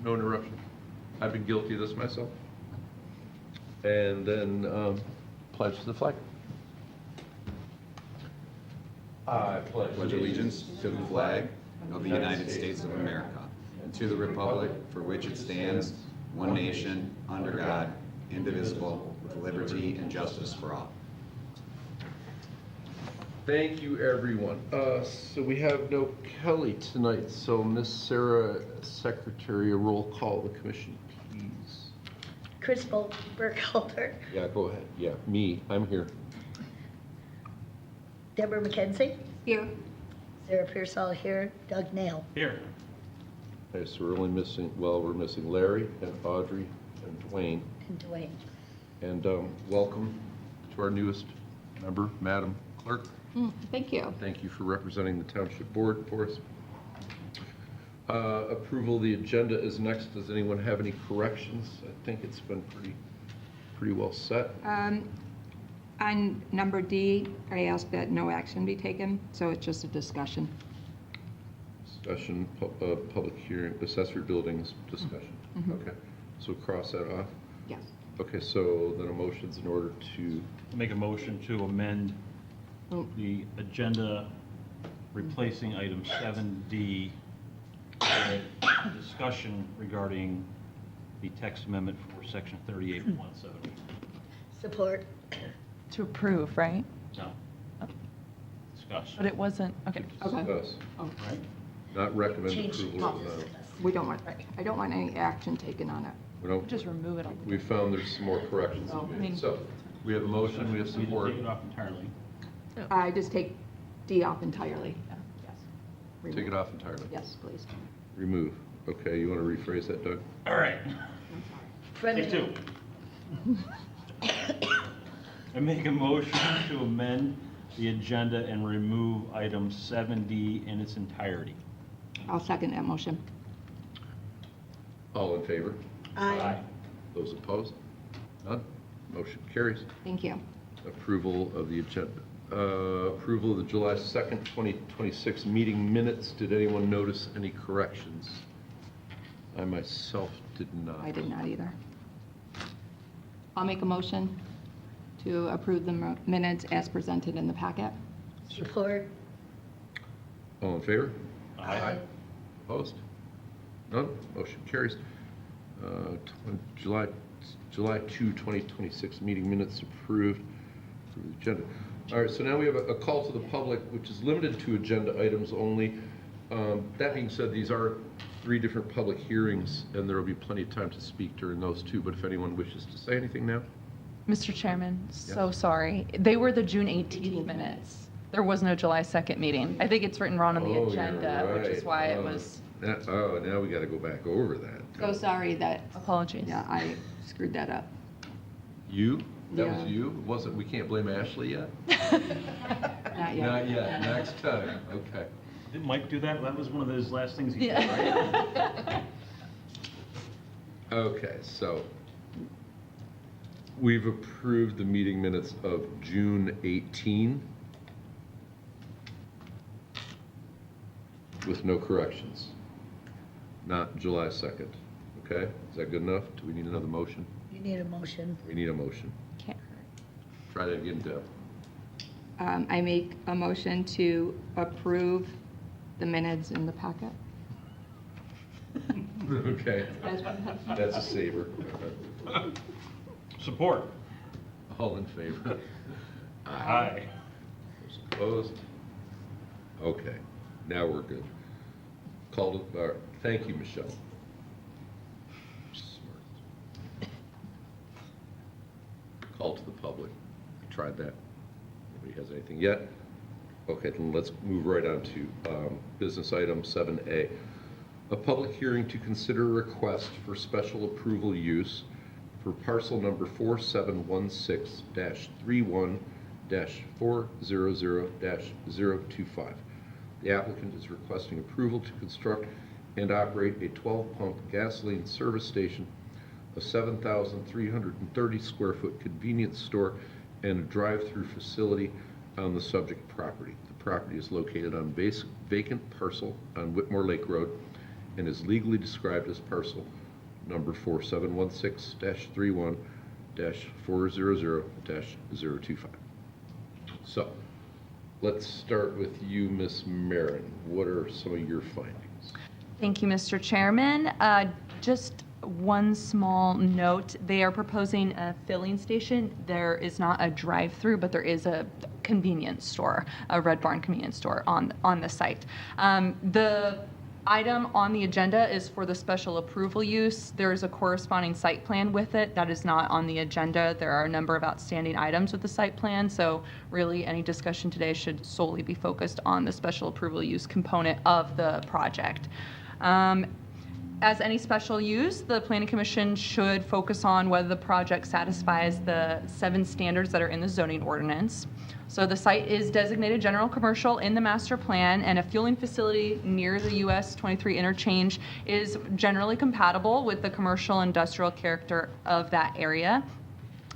No interruption. I've been guilty of this myself. And then pledge to the flag. I pledge allegiance to the flag of the United States of America and to the republic for which it stands, one nation, under God, indivisible, with liberty and justice for all. Thank you, everyone. So we have no Kelly tonight, so Miss Sarah, Secretary, a roll call of the commission, please. Chris Burkholder, Yeah, go ahead. Yeah, me, I'm here. Deborah McKenzie, Here. Sarah Pearsall here, Doug Nail. Here. Okay, so we're only missing, we're missing Larry and Audrey and Dwayne. And Dwayne. And welcome to our newest member, Madam Clerk. Thank you. Thank you for representing the Township Board for us. Approval of the agenda is next. Does anyone have any corrections? I think it's been pretty well set. On number D, I ask that no action be taken, so it's just a discussion. Discussion, public hearing, accessory buildings discussion. Okay, so cross that off. Yes. Okay, so then a motion's in order to, Make a motion to amend Oh. the agenda replacing item 7D with discussion regarding the text amendment for section 38.170. Support. To approve, right? No. Discuss. But it wasn't, okay. Okay. discuss, Oh, Right. not recommend Change approval of policy. the we don't want, I don't want any action taken on it. We don't, Just remove it all. we found there's some more corrections to Oh, be I made. mean- So, we have a motion, we have We didn't support. take it off entirely. I just take D off entirely. Yeah. Yes. Take it off entirely. Yes, please. Remove. Okay, you want to rephrase that, Doug? All right. Friendly. Take two. I make a motion to amend the agenda and remove item 7D in its entirety. I'll second that motion. All in favor? Aye. Those opposed? None? Motion carries. Thank you. Approval of the agenda. Approval of the July 2nd, 2026 meeting minutes. Did anyone notice any corrections? I myself did not. I did not either. I'll make a motion to approve the minutes as presented in the packet. Support. All in favor? Aye. Opposed? None? Motion carries. July 2, 2026 meeting minutes approved for the agenda. All right, so now we have a call to the public, which is limited to agenda items only. That being said, these are 3 different public hearings, and there will be plenty of time to speak during those too, but if anyone wishes to say anything now? Mr. Chairman, so sorry. They were the June 18th minutes. There was no July 2nd meeting. I think it's written wrong on the Oh, you're agenda, which is right. why it Oh. was, Now we got to go back over that. So sorry that, apologies. yeah, I screwed that up. You? That Yeah. was you? Wasn't, we can't blame Ashley yet? Not yet. Not yet, next time, okay. Did Mike do that? That was one of his last things he did, Yeah. right? Okay, so we've approved the meeting minutes of June 18 with no corrections, not July 2nd. Okay, is that good enough? Do we need another motion? You need a motion. We need a motion. Can't hurt. Try that again, Deb. I make a motion to approve the minutes in the packet. Okay, that's a saver. Support. All in favor? Aye. Those opposed? Okay, now we're good. Call to, thank you, Michelle. Smart. Call to the public. I tried that. Nobody has anything yet? Okay, then let's move right on to business item 7A. A public hearing to consider a request for special approval use for parcel number 4716-31-400-025. The applicant is requesting approval to construct and operate a 12-pump gasoline service station, a 7,330 square foot convenience store, and a drive-through facility on the subject property. The property is located on vacant parcel on Whitmore Lake Road and is legally described as parcel number 4716-31-400-025. So, let's start with you, Ms. Marin. What are some of your findings? Thank you, Mr. Chairman. Just one small note, they are proposing a filling station. There is not a drive-through, but there is a convenience store, a Red Barn convenience store on the site. The item on the agenda is for the special approval use. There is a corresponding site plan with it that is not on the agenda. There are a number of outstanding items with the site plan, so really any discussion today should solely be focused on the special approval use component of the project. As any special use, the Planning Commission should focus on whether the project satisfies the 7 standards that are in the zoning ordinance. So the site is designated general commercial in the master plan, and a fueling facility near the US 23 interchange is generally compatible with the commercial industrial character of that area.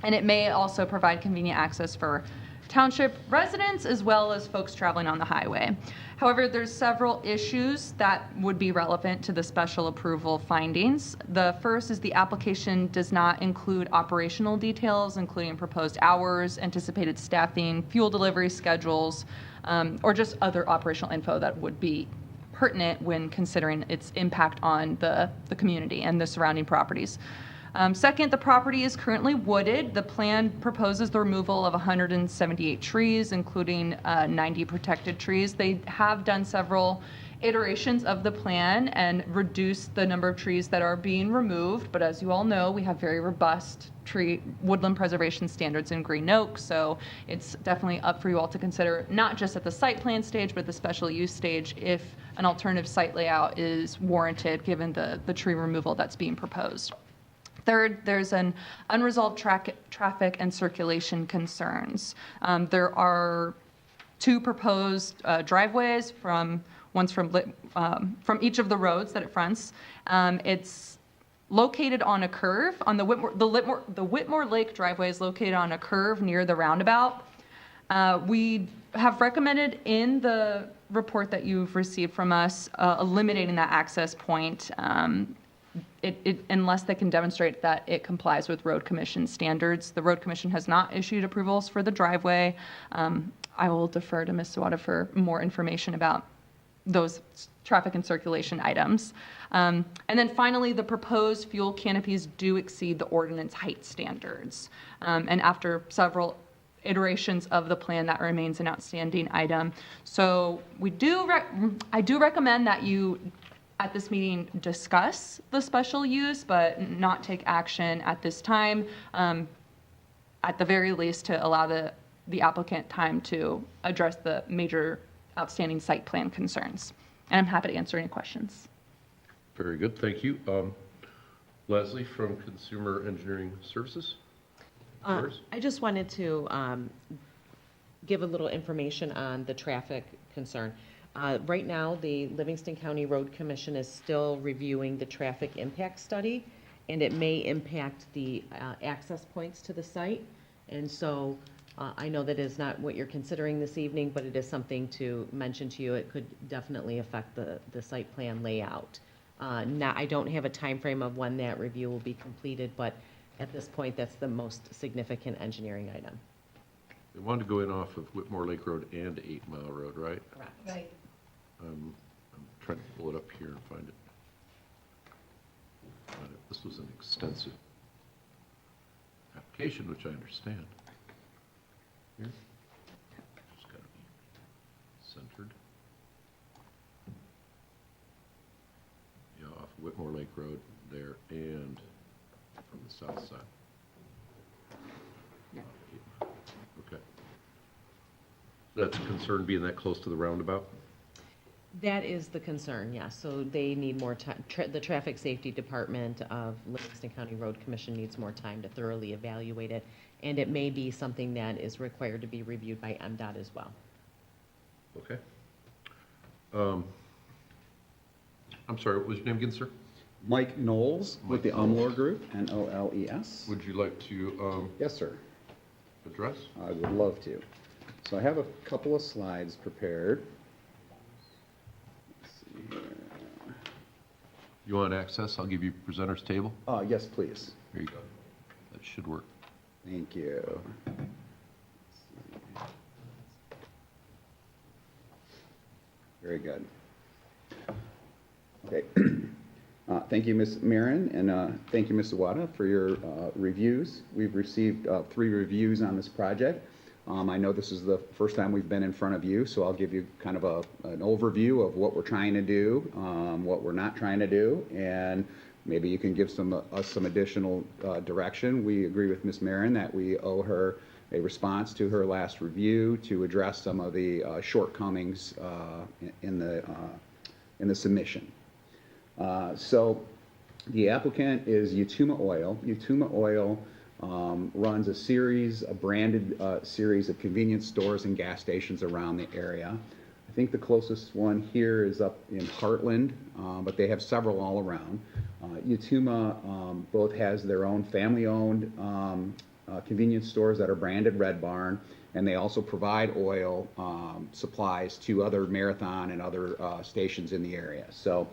And it may also provide convenient access for township residents as well as folks traveling on the highway. However, there's several issues that would be relevant to the special approval findings. The first is the application does not include operational details, including proposed hours, anticipated staffing, fuel delivery schedules, or just other operational info that would be pertinent when considering its impact on the community and the surrounding properties. Second, the property is currently wooded. The plan proposes the removal of 178 trees, including 90 protected trees. They have done several iterations of the plan and reduced the number of trees that are being removed. But as you all know, we have very robust woodland preservation standards in Green Oak. So it's definitely up for you all to consider, not just at the site plan stage, but the special use stage, if an alternative site layout is warranted given the tree removal that's being proposed. Third, there's an unresolved traffic and circulation concerns. There are 2 proposed driveways from each of the roads that it fronts. It's located on a curve on the Whitmore Lake driveway is located on a curve near the roundabout. We have recommended in the report that you've received from us eliminating that access point. Unless they can demonstrate that it complies with Road Commission standards. The Road Commission has not issued approvals for the driveway. I will defer to Ms. Sawada for more information about those traffic and circulation items. And then finally, the proposed fuel canopies do exceed the ordinance height standards. And after several iterations of the plan, that remains an outstanding item. So I do recommend that you at this meeting discuss the special use, but not take action at this time, at the very least to allow the applicant time to address the major outstanding site plan concerns. And I'm happy to answer any questions. Very good, thank you. Leslie from Consumer Engineering Services? Yours? I just wanted to give a little information on the traffic concern. Right now, the Livingston County Road Commission is still reviewing the traffic impact study, and it may impact the access points to the site. And so I know that is not what you're considering this evening, but it is something to mention to you. It could definitely affect the site plan layout. Now, I don't have a time frame of when that review will be completed, but at this point, that's the most significant engineering item. They wanted to go in off of Whitmore Lake Road and 8 Mile Road, right? Correct. Right. I'm trying to pull it up here and find it. This was an extensive application, which I understand. Here. Just got to be centered. Yeah, off Whitmore Lake Road there and from the south side. Okay. That's a concern being that close to the roundabout? That is the concern, yes. So they need more time. The Traffic Safety Department of Livingston County Road Commission needs more time to thoroughly evaluate it. And it may be something that is required to be reviewed by MDOT as well. Okay. I'm sorry, what was your name again, sir? Mike Knowles with the Omlor Group, N-O-L-E-S. Would you like to Yes, sir. address? I would love to. So I have a couple of slides prepared. Let's see here. You want access? I'll give you presenter's table. Yes, please. Here you go. That should work. Thank you. Very good. Okay. Thank you, Ms. Marin, and thank you, Ms. Zawada, for your reviews. We've received 3 reviews on this project. I know this is the first time we've been in front of you, so I'll give you kind of an overview of what we're trying to do, what we're not trying to do, and maybe you can give us some additional direction. We agree with Ms. Marin that we owe her a response to her last review to address some of the shortcomings in the submission. So the applicant is Yatuma Oil. Yatuma Oil runs a branded series of convenience stores and gas stations around the area. I think the closest one here is up in Heartland, but they have several all around. Yatuma both has their own family-owned convenience stores that are branded Red Barn, and they also provide oil supplies to other Marathon and other stations in the area. So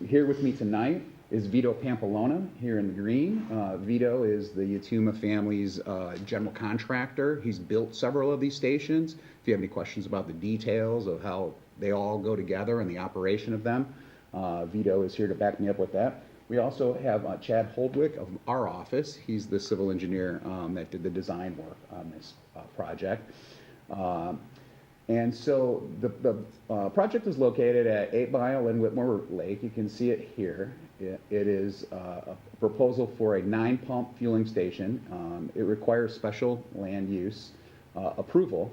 here with me tonight is Vito Pampalona here in the green. Vito is the Yatuma family's general contractor. He's built several of these stations. If you have any questions about the details of how they all go together and the operation of them, Vito is here to back me up with that. We also have Chad Holdwick of our office. He's the civil engineer that did the design work on this project. And so the project is located at 8 Mile and Whitmore Lake. You can see it here. It is a proposal for a 9-pump fueling station. It requires special land use approval.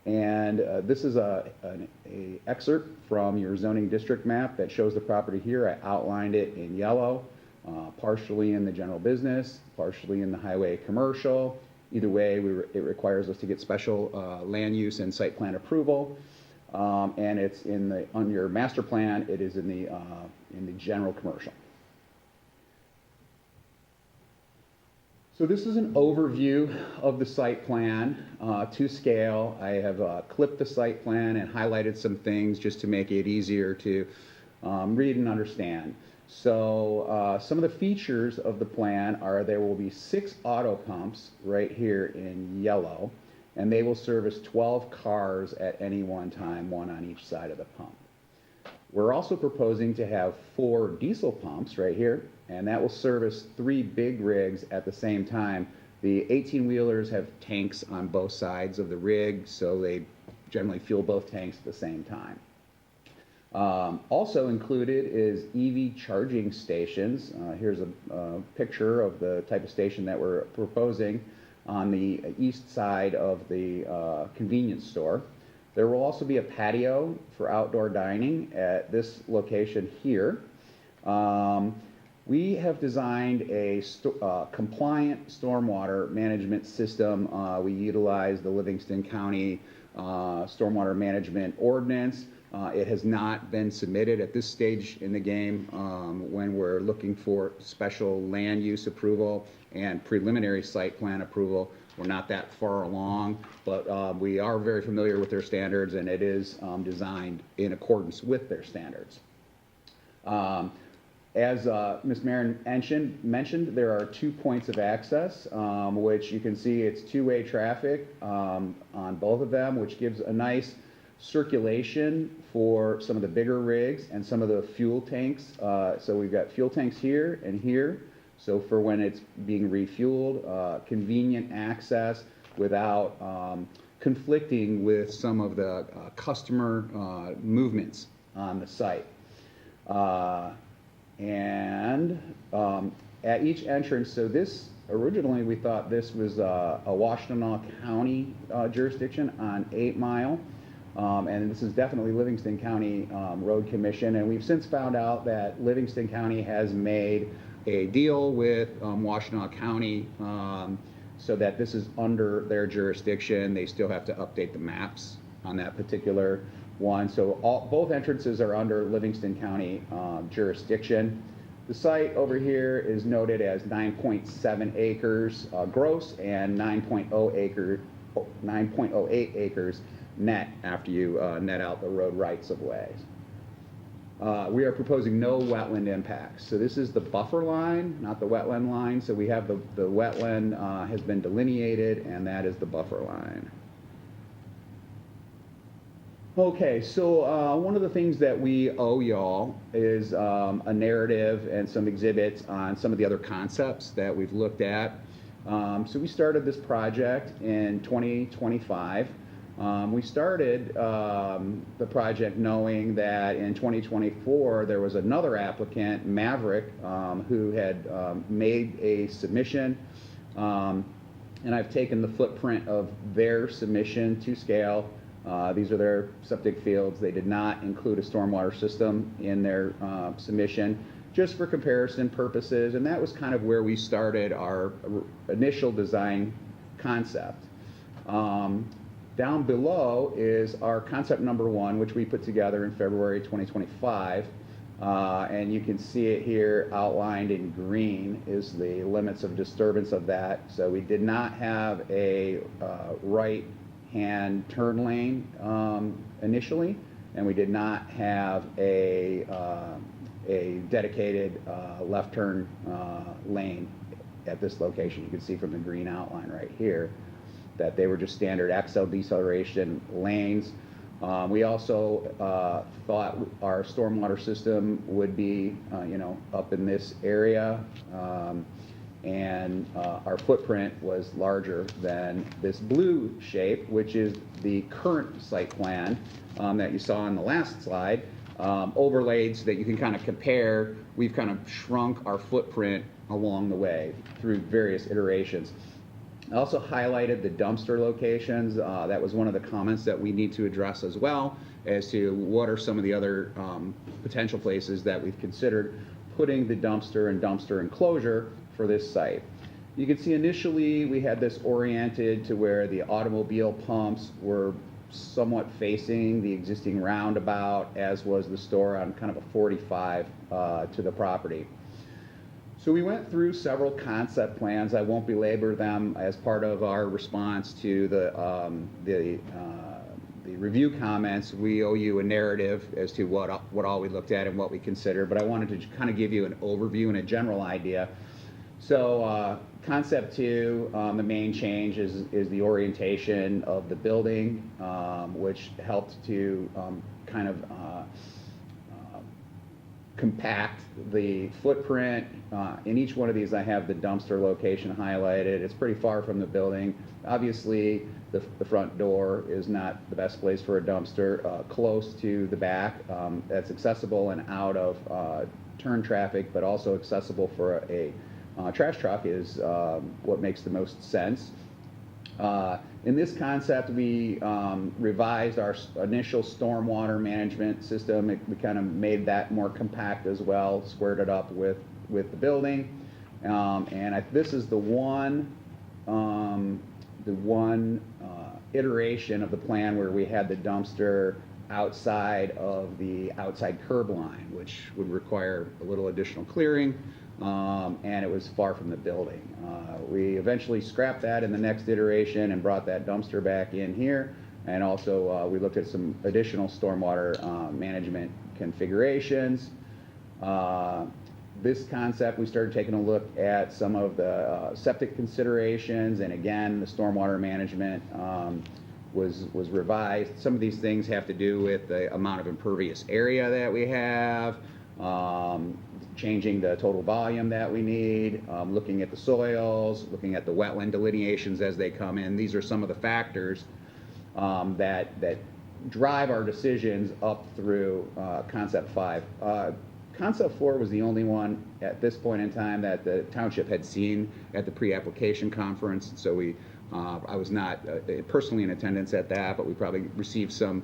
And this is an excerpt from your zoning district map that shows the property here. I outlined it in yellow, partially in the general business, partially in the highway commercial. Either way, it requires us to get special land use and site plan approval. And it's on your master plan, it is in the general commercial. So this is an overview of the site plan to scale. I have clipped the site plan and highlighted some things just to make it easier to read and understand. So some of the features of the plan are there will be 6 auto pumps right here in yellow, and they will service 12 cars at any one time, 1 on each side of the pump. We're also proposing to have 4 diesel pumps right here, and that will service 3 big rigs at the same time. The 18-wheelers have tanks on both sides of the rig, so they generally fuel both tanks at the same time. Also included is EV charging stations. Here's a picture of the type of station that we're proposing on the east side of the convenience store. There will also be a patio for outdoor dining at this location here. We have designed a compliant stormwater management system. We utilize the Livingston County Stormwater Management Ordinance. It has not been submitted at this stage in the game when we're looking for special land use approval and preliminary site plan approval. We're not that far along, but we are very familiar with their standards, and it is designed in accordance with their standards. As Ms. Marin mentioned, there are 2 points of access, which you can see it's two-way traffic on both of them, which gives a nice circulation for some of the bigger rigs and some of the fuel tanks. So we've got fuel tanks here and here. So for when it's being refueled, convenient access without conflicting with some of the customer movements on the site. At each entrance, so this, originally we thought this was a Washtenaw County jurisdiction on 8 Mile. And this is definitely Livingston County Road Commission, and we've since found out that Livingston County has made a deal with Washtenaw County so that this is under their jurisdiction. They still have to update the maps on that particular one. So both entrances are under Livingston County jurisdiction. The site over here is noted as 9.7 acres gross and 9.08 acres net after you net out the road rights of ways. We are proposing no wetland impacts. So this is the buffer line, not the wetland line. So we have the wetland has been delineated, and that is the buffer line. Okay, so one of the things that we owe y'all is a narrative and some exhibits on some of the other concepts that we've looked at. So we started this project in 2025. We started the project knowing that in 2024 there was another applicant, Maverick, who had made a submission, and I've taken the footprint of their submission to scale. These are their septic fields. They did not include a stormwater system in their submission, just for comparison purposes, and that was kind of where we started our initial design concept. Down below is our concept number 1, which we put together in February 2025, and you can see it here outlined in green is the limits of disturbance of that. So we did not have a right-hand turn lane initially, and we did not have a dedicated left turn lane at this location. You can see from the green outline right here that they were just standard accel deceleration lanes. We also thought our stormwater system would be, up in this area, and our footprint was larger than this blue shape, which is the current site plan that you saw on the last slide, overlaid so that you can kind of compare. We've kind of shrunk our footprint along the way through various iterations. I also highlighted the dumpster locations. That was one of the comments that we need to address as well, as to what are some of the other potential places that we've considered putting the dumpster and dumpster enclosure for this site. You can see initially we had this oriented to where the automobile pumps were somewhat facing the existing roundabout, as was the store on kind of a 45 to the property. So we went through several concept plans. I won't belabor them as part of our response to the review comments. We owe you a narrative as to what all we looked at and what we considered, but I wanted to kind of give you an overview and a general idea. So concept 2, the main change is the orientation of the building, which helped to kind of compact the footprint. In each one of these I have the dumpster location highlighted. It's pretty far from the building. Obviously the front door is not the best place for a dumpster. Close to the back, that's accessible and out of turn traffic, but also accessible for a trash truck is what makes the most sense. In this concept, we revised our initial stormwater management system. We kind of made that more compact as well, squared it up with the building. This is the one iteration of the plan where we had the dumpster outside of the outside curb line, which would require a little additional clearing. And it was far from the building. We eventually scrapped that in the next iteration and brought that dumpster back in here. And also we looked at some additional stormwater management configurations. This concept, we started taking a look at some of the septic considerations, and again, the stormwater management was revised. Some of these things have to do with the amount of impervious area that we have, changing the total volume that we need, looking at the soils, looking at the wetland delineations as they come in. These are some of the factors that drive our decisions up through Concept 5. Concept 4 was the only one at this point in time that the township had seen at the pre-application conference. So I was not personally in attendance at that, but we probably received some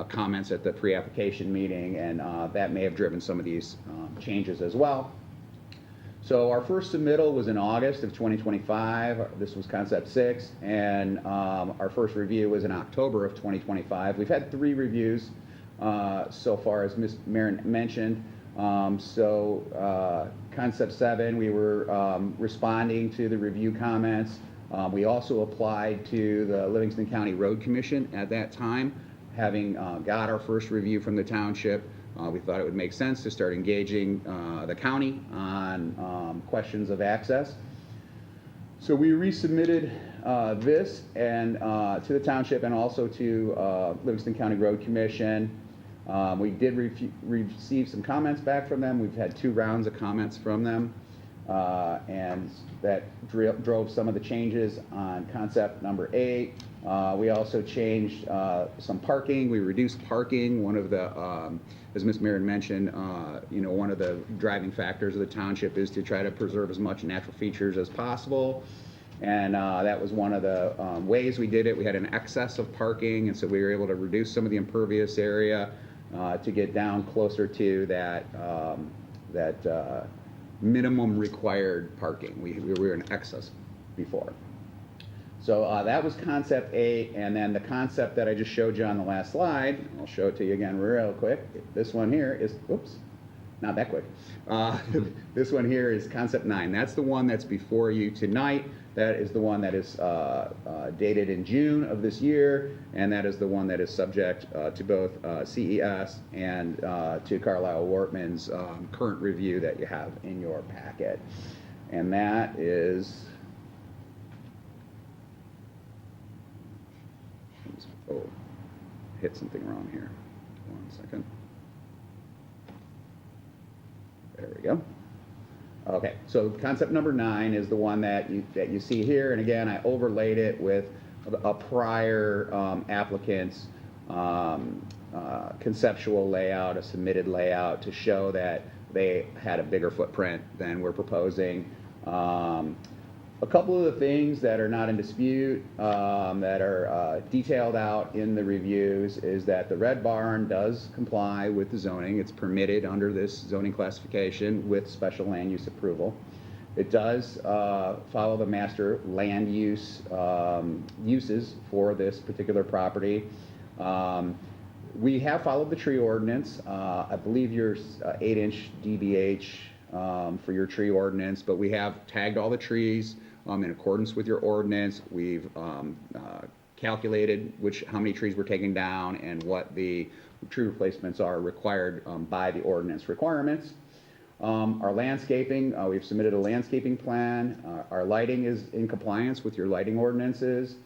comments at the pre-application meeting, and that may have driven some of these changes as well. So our first submittal was in August of 2025. This was Concept 6, and our first review was in October of 2025. We've had 3 reviews so far, as Ms. Marin mentioned. Concept 7, we were responding to the review comments. We also applied to the Livingston County Road Commission at that time, having got our first review from the township. We thought it would make sense to start engaging the county on questions of access. So we resubmitted this and to the township and also to Livingston County Road Commission. We did receive some comments back from them. We've had 2 rounds of comments from them, and that drove some of the changes on concept number 8. We also changed some parking. We reduced parking. One of the, as Ms. Marin mentioned, one of the driving factors of the township is to try to preserve as much natural features as possible. And that was one of the ways we did it. We had an excess of parking, and so we were able to reduce some of the impervious area to get down closer to that minimum required parking. We were in excess before. So that was concept 8, and then the concept that I just showed you on the last slide, I'll show it to you again real quick. This one here is, whoops, not that quick. This one here is concept 9. That's the one that's before you tonight. That is the one that is dated in June of this year, and that is the one that is subject to both CES and to Carlisle Wortman's current review that you have in your packet. And that is, oh, hit something wrong here. 1 second. There we go. Okay, so concept number 9 is the one that you see here, and again, I overlaid it with a prior applicant's conceptual layout, a submitted layout to show that they had a bigger footprint than we're proposing. A couple of the things that are not in dispute, that are detailed out in the reviews, is that the Red Barn does comply with the zoning. It's permitted under this zoning classification with special land use approval. It does follow the master land use uses for this particular property. We have followed the tree ordinance. I believe your 8-inch DBH for your tree ordinance, but we have tagged all the trees in accordance with your ordinance. We've calculated how many trees we're taking down and what the tree replacements are required by the ordinance requirements. Our landscaping, we've submitted a landscaping plan. Our lighting is in compliance with your lighting ordinances.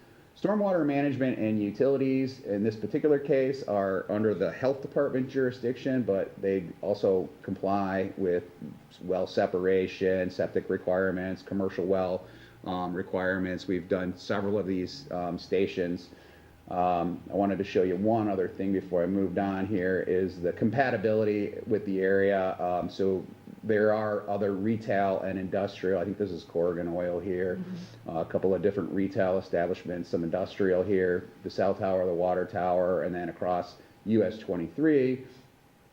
Stormwater management and utilities in this particular case are under the health department jurisdiction, but they also comply with well separation, septic requirements, commercial well requirements. We've done several of these stations. I wanted to show you one other thing before I moved on here is the compatibility with the area. So there are other retail and industrial. I think this is Corrigan Oil here. A couple of different retail establishments, some industrial here, the cell tower, the water tower, and then across US 23,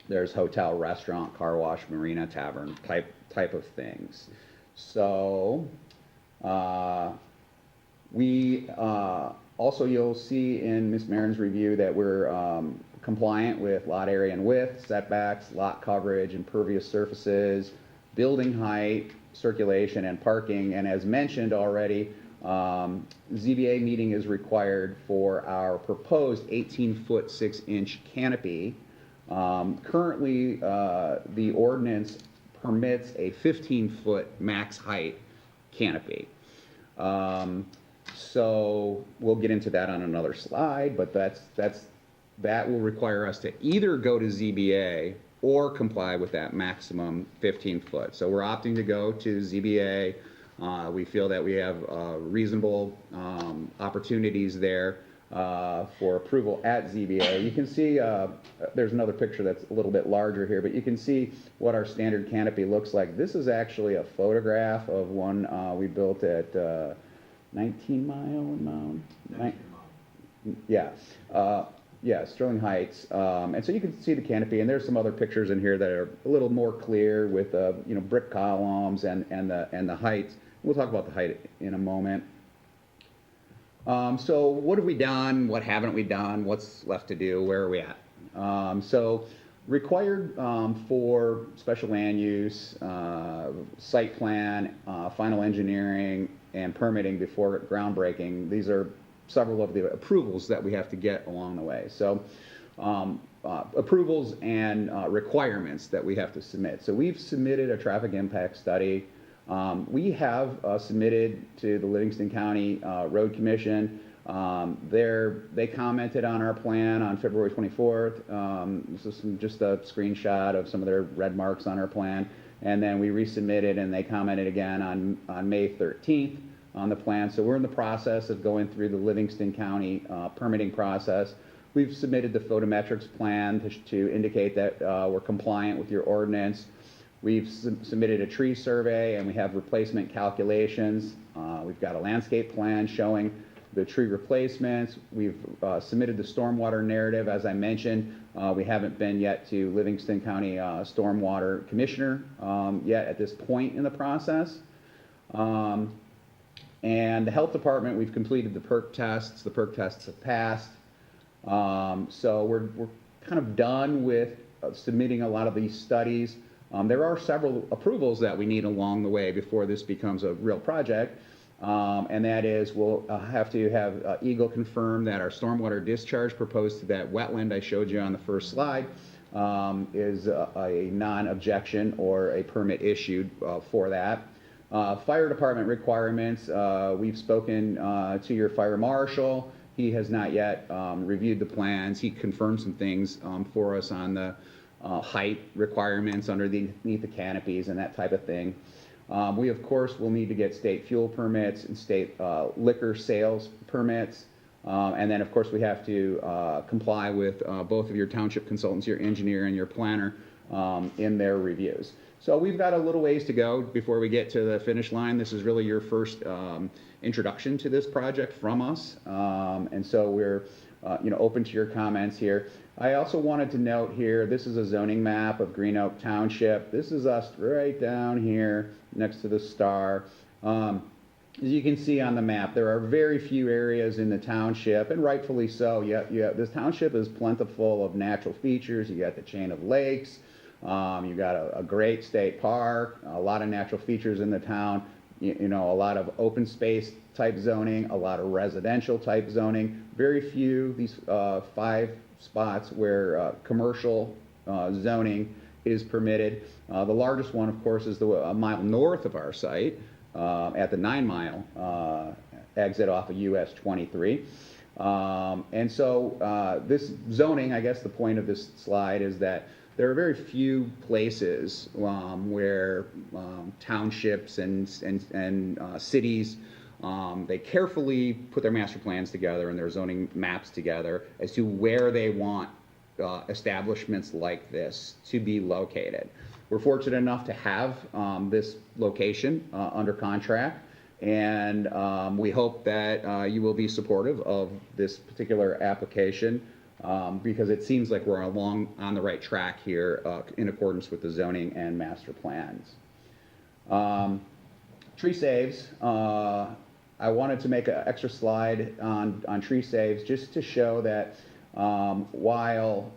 there's hotel, restaurant, car wash, marina, tavern type of things. So we also, you'll see in Ms. Marin's review that we're compliant with lot area and width, setbacks, lot coverage, impervious surfaces, building height, circulation, and parking. And as mentioned already, ZBA meeting is required for our proposed 18-foot 6-inch canopy. Currently, the ordinance permits a 15-foot max height canopy. So we'll get into that on another slide, but that will require us to either go to ZBA or comply with that maximum 15 foot. So we're opting to go to ZBA. We feel that we have reasonable opportunities there for approval at ZBA. You can see there's another picture that's a little bit larger here, but you can see what our standard canopy looks like. This is actually a photograph of one we built at 19 Mile and Mound. Yeah, Sterling Heights. And so you can see the canopy, and there's some other pictures in here that are a little more clear with brick columns and the height. We'll talk about the height in a moment. So what have we done? What haven't we done? What's left to do? Where are we at? So required for special land use, site plan, final engineering, and permitting before groundbreaking. These are several of the approvals that we have to get along the way. So approvals and requirements that we have to submit. So we've submitted a traffic impact study. We have submitted to the Livingston County Road Commission. They commented on our plan on February 24th. This is just a screenshot of some of their red marks on our plan. And then we resubmitted and they commented again on May 13th on the plan. So we're in the process of going through the Livingston County permitting process. We've submitted the photometrics plan to indicate that we're compliant with your ordinance. We've submitted a tree survey and we have replacement calculations. We've got a landscape plan showing the tree replacements. We've submitted the stormwater narrative, as I mentioned. We haven't been yet to Livingston County Stormwater Commissioner yet at this point in the process. And the health department, we've completed the PERC tests. The PERC tests have passed. So we're kind of done with submitting a lot of these studies. There are several approvals that we need along the way before this becomes a real project. And that is we'll have to have Eagle confirm that our stormwater discharge proposed to that wetland I showed you on the first slide is a non-objection or a permit issued for that. Fire department requirements, we've spoken to your fire marshal. He has not yet reviewed the plans. He confirmed some things for us on the height requirements underneath the canopies and that type of thing. We, of course, will need to get state fuel permits and state liquor sales permits. And then, of course, we have to comply with both of your township consultants, your engineer and your planner, in their reviews. So we've got a little ways to go before we get to the finish line. This is really your first introduction to this project from us. And so we're open to your comments here. I also wanted to note here, this is a zoning map of Green Oak Township. This is us right down here next to the star. As you can see on the map, there are very few areas in the township, and rightfully so. This township is plentiful of natural features. You got the chain of lakes. You got a great state park, a lot of natural features in the town. A lot of open space type zoning, a lot of residential type zoning. Very few, these 5 spots where commercial zoning is permitted. The largest one, of course, is a mile north of our site at the 9 Mile exit off of US 23. And so this zoning, I guess the point of this slide is that there are very few places where townships and cities, they carefully put their master plans together and their zoning maps together as to where they want establishments like this to be located. We're fortunate enough to have this location under contract, and we hope that you will be supportive of this particular application because it seems like we're on the right track here in accordance with the zoning and master plans. Tree saves. I wanted to make an extra slide on tree saves just to show that while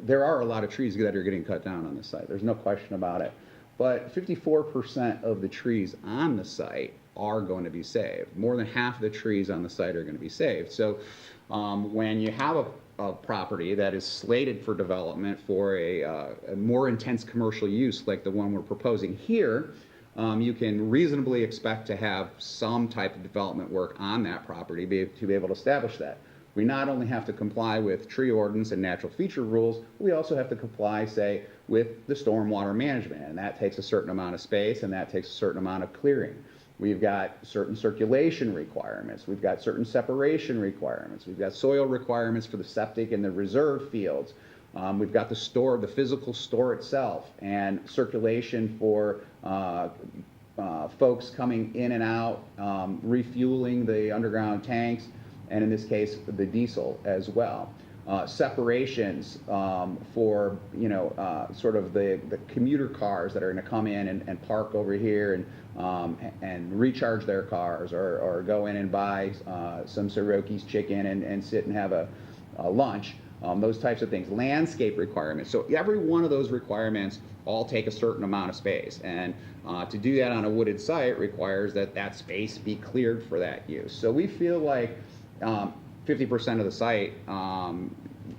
there are a lot of trees that are getting cut down on the site, there's no question about it, but 54% of the trees on the site are going to be saved. More than half of the trees on the site are going to be saved. So when you have a property that is slated for development for a more intense commercial use like the one we're proposing here, you can reasonably expect to have some type of development work on that property to be able to establish that. We not only have to comply with tree ordinance and natural feature rules, we also have to comply, say, with the stormwater management, and that takes a certain amount of space and that takes a certain amount of clearing. We've got certain circulation requirements. We've got certain separation requirements. We've got soil requirements for the septic and the reserve fields. We've got the physical store itself, and circulation for folks coming in and out, refueling the underground tanks, and in this case, the diesel as well. Separations for, sort of the commuter cars that are going to come in and park over here and recharge their cars or go in and buy some Soroki's chicken and sit and have a lunch. Those types of things. Landscape requirements. So every one of those requirements all take a certain amount of space. And to do that on a wooded site requires that space be cleared for that use. So we feel like 50% of the site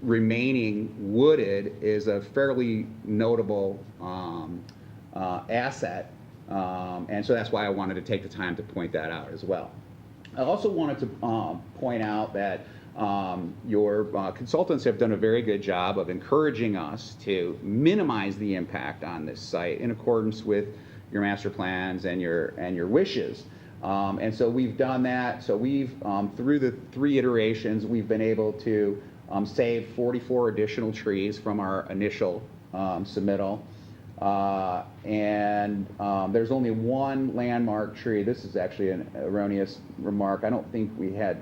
remaining wooded is a fairly notable asset. And so that's why I wanted to take the time to point that out as well. I also wanted to point out that your consultants have done a very good job of encouraging us to minimize the impact on this site in accordance with your master plans and your wishes. And so we've done that. So we've, through the 3 iterations, we've been able to save 44 additional trees from our initial submittal. And there's only one landmark tree. This is actually an erroneous remark. I don't think we had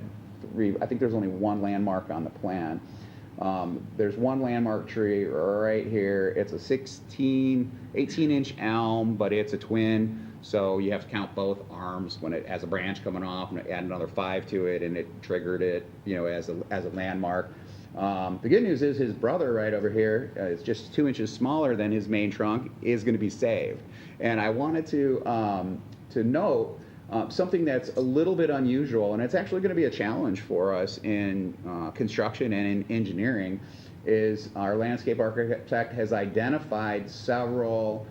3. I think there's only one landmark on the plan. There's one landmark tree right here. It's a 18-inch elm, but it's a twin. So you have to count both arms when it has a branch coming off, and add another 5 to it, and it triggered it, as a landmark. The good news is his brother right over here is just 2 inches smaller than his main trunk, is going to be saved. And I wanted to note something that's a little bit unusual, and it's actually going to be a challenge for us in construction and in engineering, is our landscape architect has identified several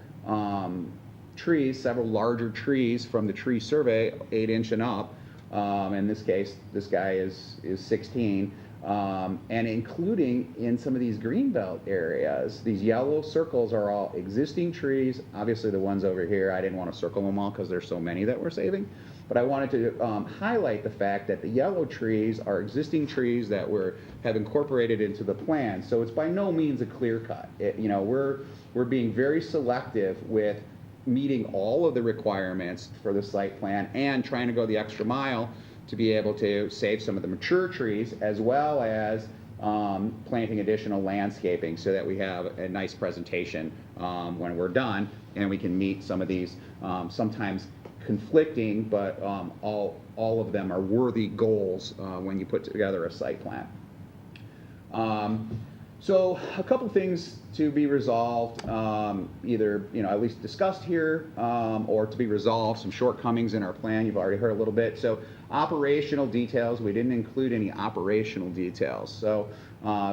trees, several larger trees from the tree survey, 8-inch and up. In this case, this guy is 16. And including in some of these greenbelt areas, these yellow circles are all existing trees. Obviously the ones over here, I didn't want to circle them all because there's so many that we're saving. But I wanted to highlight the fact that the yellow trees are existing trees that have incorporated into the plan. So it's by no means a clear cut. We're being very selective with meeting all of the requirements for the site plan and trying to go the extra mile to be able to save some of the mature trees, as well as planting additional landscaping so that we have a nice presentation when we're done, and we can meet some of these sometimes conflicting, but all of them are worthy goals when you put together a site plan. So a couple things to be resolved, either at least discussed here, or to be resolved, some shortcomings in our plan. You've already heard a little bit. So operational details, we didn't include any operational details. So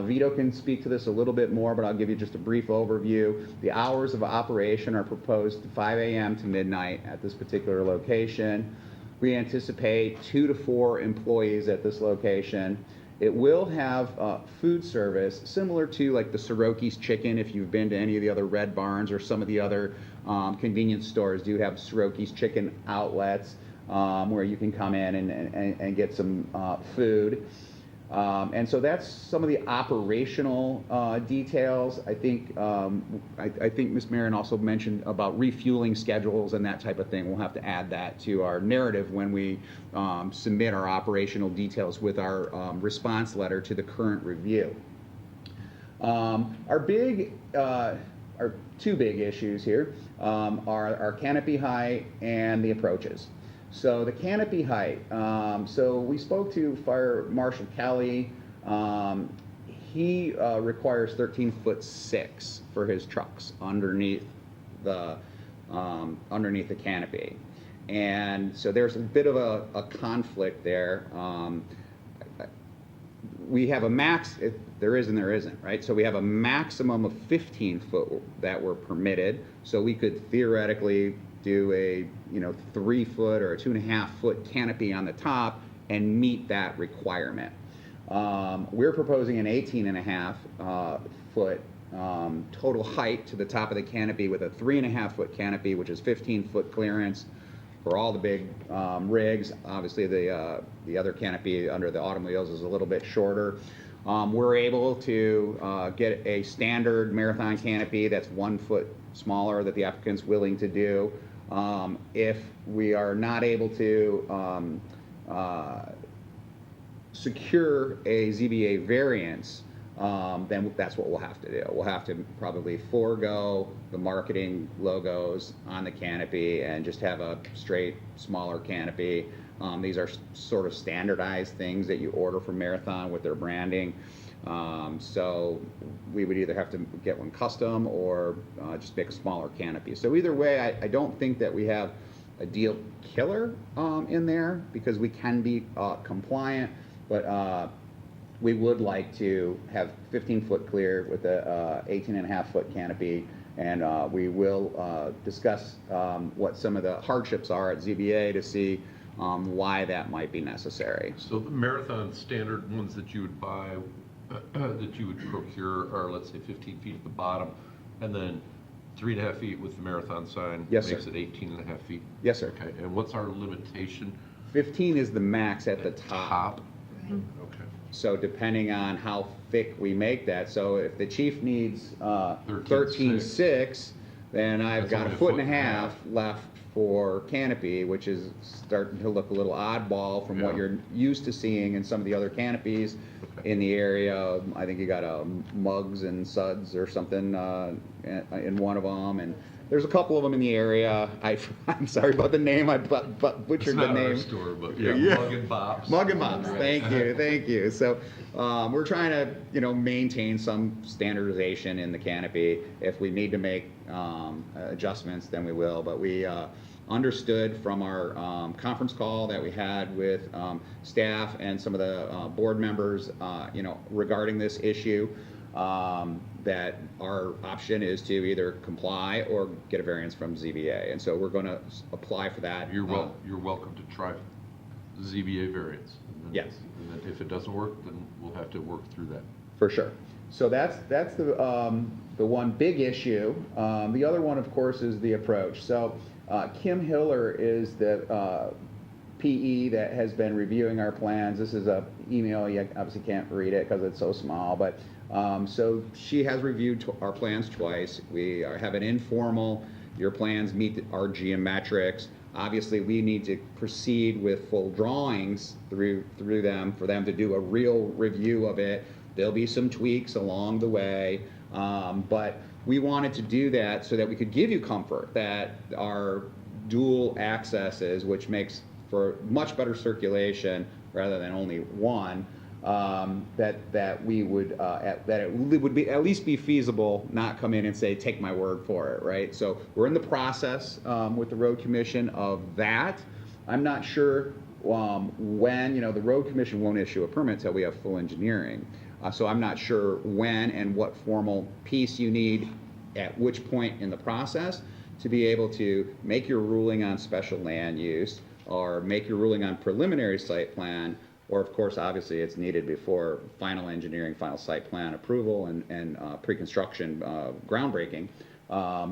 Vito can speak to this a little bit more, but I'll give you just a brief overview. The hours of operation are proposed to 5 a.m. to midnight at this particular location. We anticipate 2 to 4 employees at this location. It will have food service similar to like the Soroki's Chicken. If you've been to any of the other Red Barns or some of the other convenience stores, do have Soroki's Chicken outlets where you can come in and get some food. And so that's some of the operational details. I think Ms. Marin also mentioned about refueling schedules and that type of thing. We'll have to add that to our narrative when we submit our operational details with our response letter to the current review. Our 2 big issues here are our canopy height and the approaches. So the canopy height, so we spoke to Fire Marshal Kelly. He requires 13'6" for his trucks underneath the canopy. And so there's a bit of a conflict there. We have a max, there is and there isn't, right? So we have a maximum of 15 foot that were permitted. So we could theoretically do a 3 foot or a 2.5 foot canopy on the top and meet that requirement. We're proposing an 18.5 foot total height to the top of the canopy with a 3.5 foot canopy, which is 15 foot clearance for all the big rigs. Obviously the other canopy under the automobiles is a little bit shorter. We're able to get a standard marathon canopy that's 1 foot smaller that the applicant's willing to do. If we are not able to secure a ZBA variance, then that's what we'll have to do. We'll have to probably forego the marketing logos on the canopy and just have a straight, smaller canopy. These are sort of standardized things that you order from Marathon with their branding. So we would either have to get one custom or just make a smaller canopy. So either way, I don't think that we have a deal killer in there because we can be compliant. But we would like to have 15-foot clear with a 18.5-foot canopy, and we will discuss what some of the hardships are at ZBA to see why that might be necessary. So the marathon standard ones that you would buy, that you would procure are, let's say, 15 feet at the bottom, and then 3.5 feet with the marathon sign. Yes, sir. Makes it 18.5 feet. Yes, sir. Okay, and what's our limitation? 15 is the max at the top. Okay. So depending on how thick we make that, so if the chief needs 13.6, then I've That's got only a foot and a half left for canopy, which is starting to look a little oddball from what Yeah. you're used to seeing in some of the other canopies in the area. I think you got Mugs and Suds or something in one of them, and there's a couple of them in the area. I'm sorry about the name. I butchered It's the not name. our store, but yeah, Yeah. Mug and Bops. Mug and Mops, thank you, thank you. So we're trying to, maintain some standardization in the canopy. If we need to make adjustments, then we will. But we understood from our conference call that we had with staff and some of the board members, regarding this issue, that our option is to either comply or get a variance from ZBA. And so we're going to apply for that. You're welcome to try the ZBA variance. And then- Yes. And then if it doesn't work, then we'll have to work through that. For sure. So that's the one big issue. The other one, of course, is the approach. So Kim Hiller is the PE that has been reviewing our plans. This is a email. You obviously can't read it because it's so small, but so she has reviewed our plans twice. We have an informal. Your plans meet our geometrics. Obviously, we need to proceed with full drawings through them for them to do a real review of it. There'll be some tweaks along the way, but we wanted to do that so that we could give you comfort that our dual accesses, which makes for much better circulation rather than only one, that we would that it would be at least be feasible, not come in and say take my word for it, right? So we're in the process with the road commission of that. I'm not sure when, the road commission won't issue a permit till we have full engineering. So I'm not sure when and what formal piece you need at which point in the process to be able to make your ruling on special land use or make your ruling on preliminary site plan, or of course, obviously, it's needed before final engineering, final site plan approval and pre-construction groundbreaking.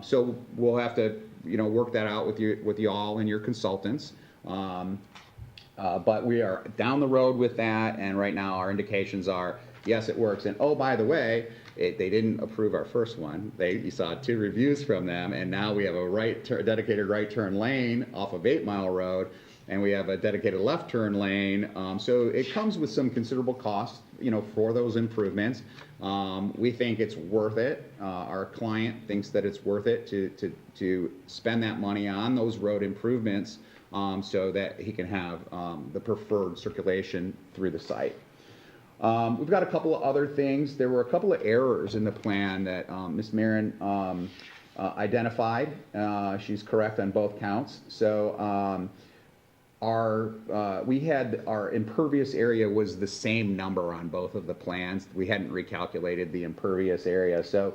So we'll have to, work that out with you all and your consultants. But we are down the road with that, and right now our indications are, yes, it works. And oh, by the way, they didn't approve our first one. You saw 2 reviews from them, and now we have a dedicated right turn lane off of 8 Mile Road, and we have a dedicated left turn lane. So it comes with some considerable cost, for those improvements. We think it's worth it. Our client thinks that it's worth it to spend that money on those road improvements so that he can have the preferred circulation through the site. We've got a couple of other things. There were a couple of errors in the plan that Ms. Marin identified. She's correct on both counts. So we had our impervious area was the same number on both of the plans. We hadn't recalculated the impervious area. So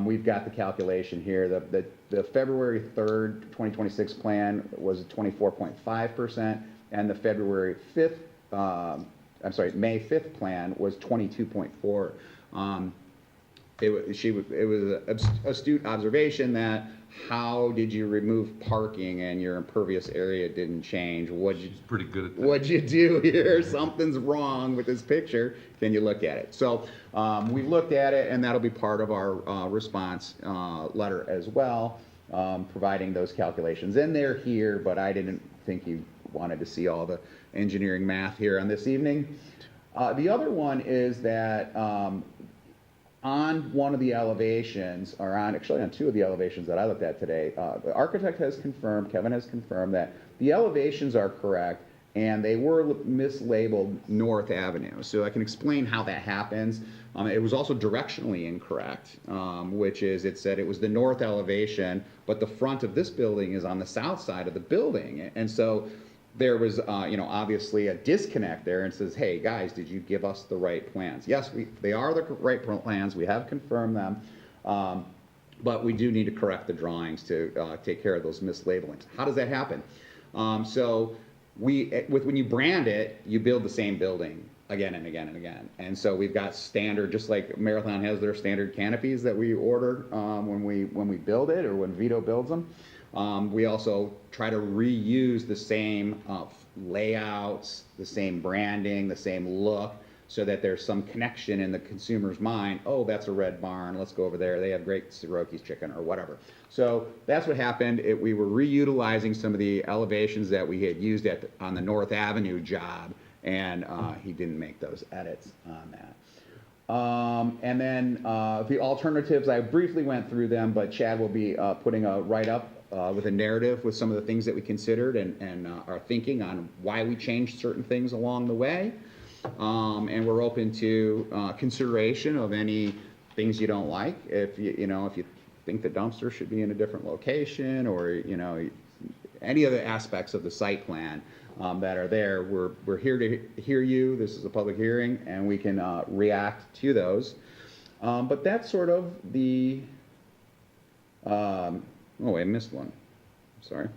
we've got the calculation here. The February 3rd, 2026 plan was 24.5%, and the May 5th plan was 22.4. It was an astute observation that how did you remove parking and your impervious area didn't change? She's pretty good at that. What'd you do here? Something's wrong with this picture. Then you look at it. So we looked at it, and that'll be part of our response letter as well, providing those calculations. And they're here, but I didn't think you wanted to see all the engineering math here on this evening. The other one is that on one of the elevations, or actually on 2 of the elevations that I looked at today, the architect has confirmed, Kevin has confirmed, that the elevations are correct, and they were mislabeled North Avenue. So I can explain how that happens. It was also directionally incorrect, which is it said it was the north elevation, but the front of this building is on the south side of the building. And so there was, obviously a disconnect there and says, hey, guys, did you give us the right plans? Yes, they are the right plans. We have confirmed them. But we do need to correct the drawings to take care of those mislabelings. How does that happen? So when you brand it, you build the same building again and again and again. And so we've got standard, just like Marathon has their standard canopies that we order when we build it or when Vito builds them. We also try to reuse the same layouts, the same branding, the same look, so that there's some connection in the consumer's mind. Oh, that's a Red Barn. Let's go over there. They have great Siroki's chicken or whatever. So that's what happened. We were reutilizing some of the elevations that we had used on the North Avenue job, and he didn't make those edits on that. And then the alternatives, I briefly went through them, but Chad will be putting a write-up with a narrative with some of the things that we considered and our thinking on why we changed certain things along the way. And we're open to consideration of any things you don't like. If you think the dumpster should be in a different location, or any other aspects of the site plan that are there, we're here to hear you. This is a public hearing, and we can react to those. But that's sort of the. Oh, I missed one. Sorry.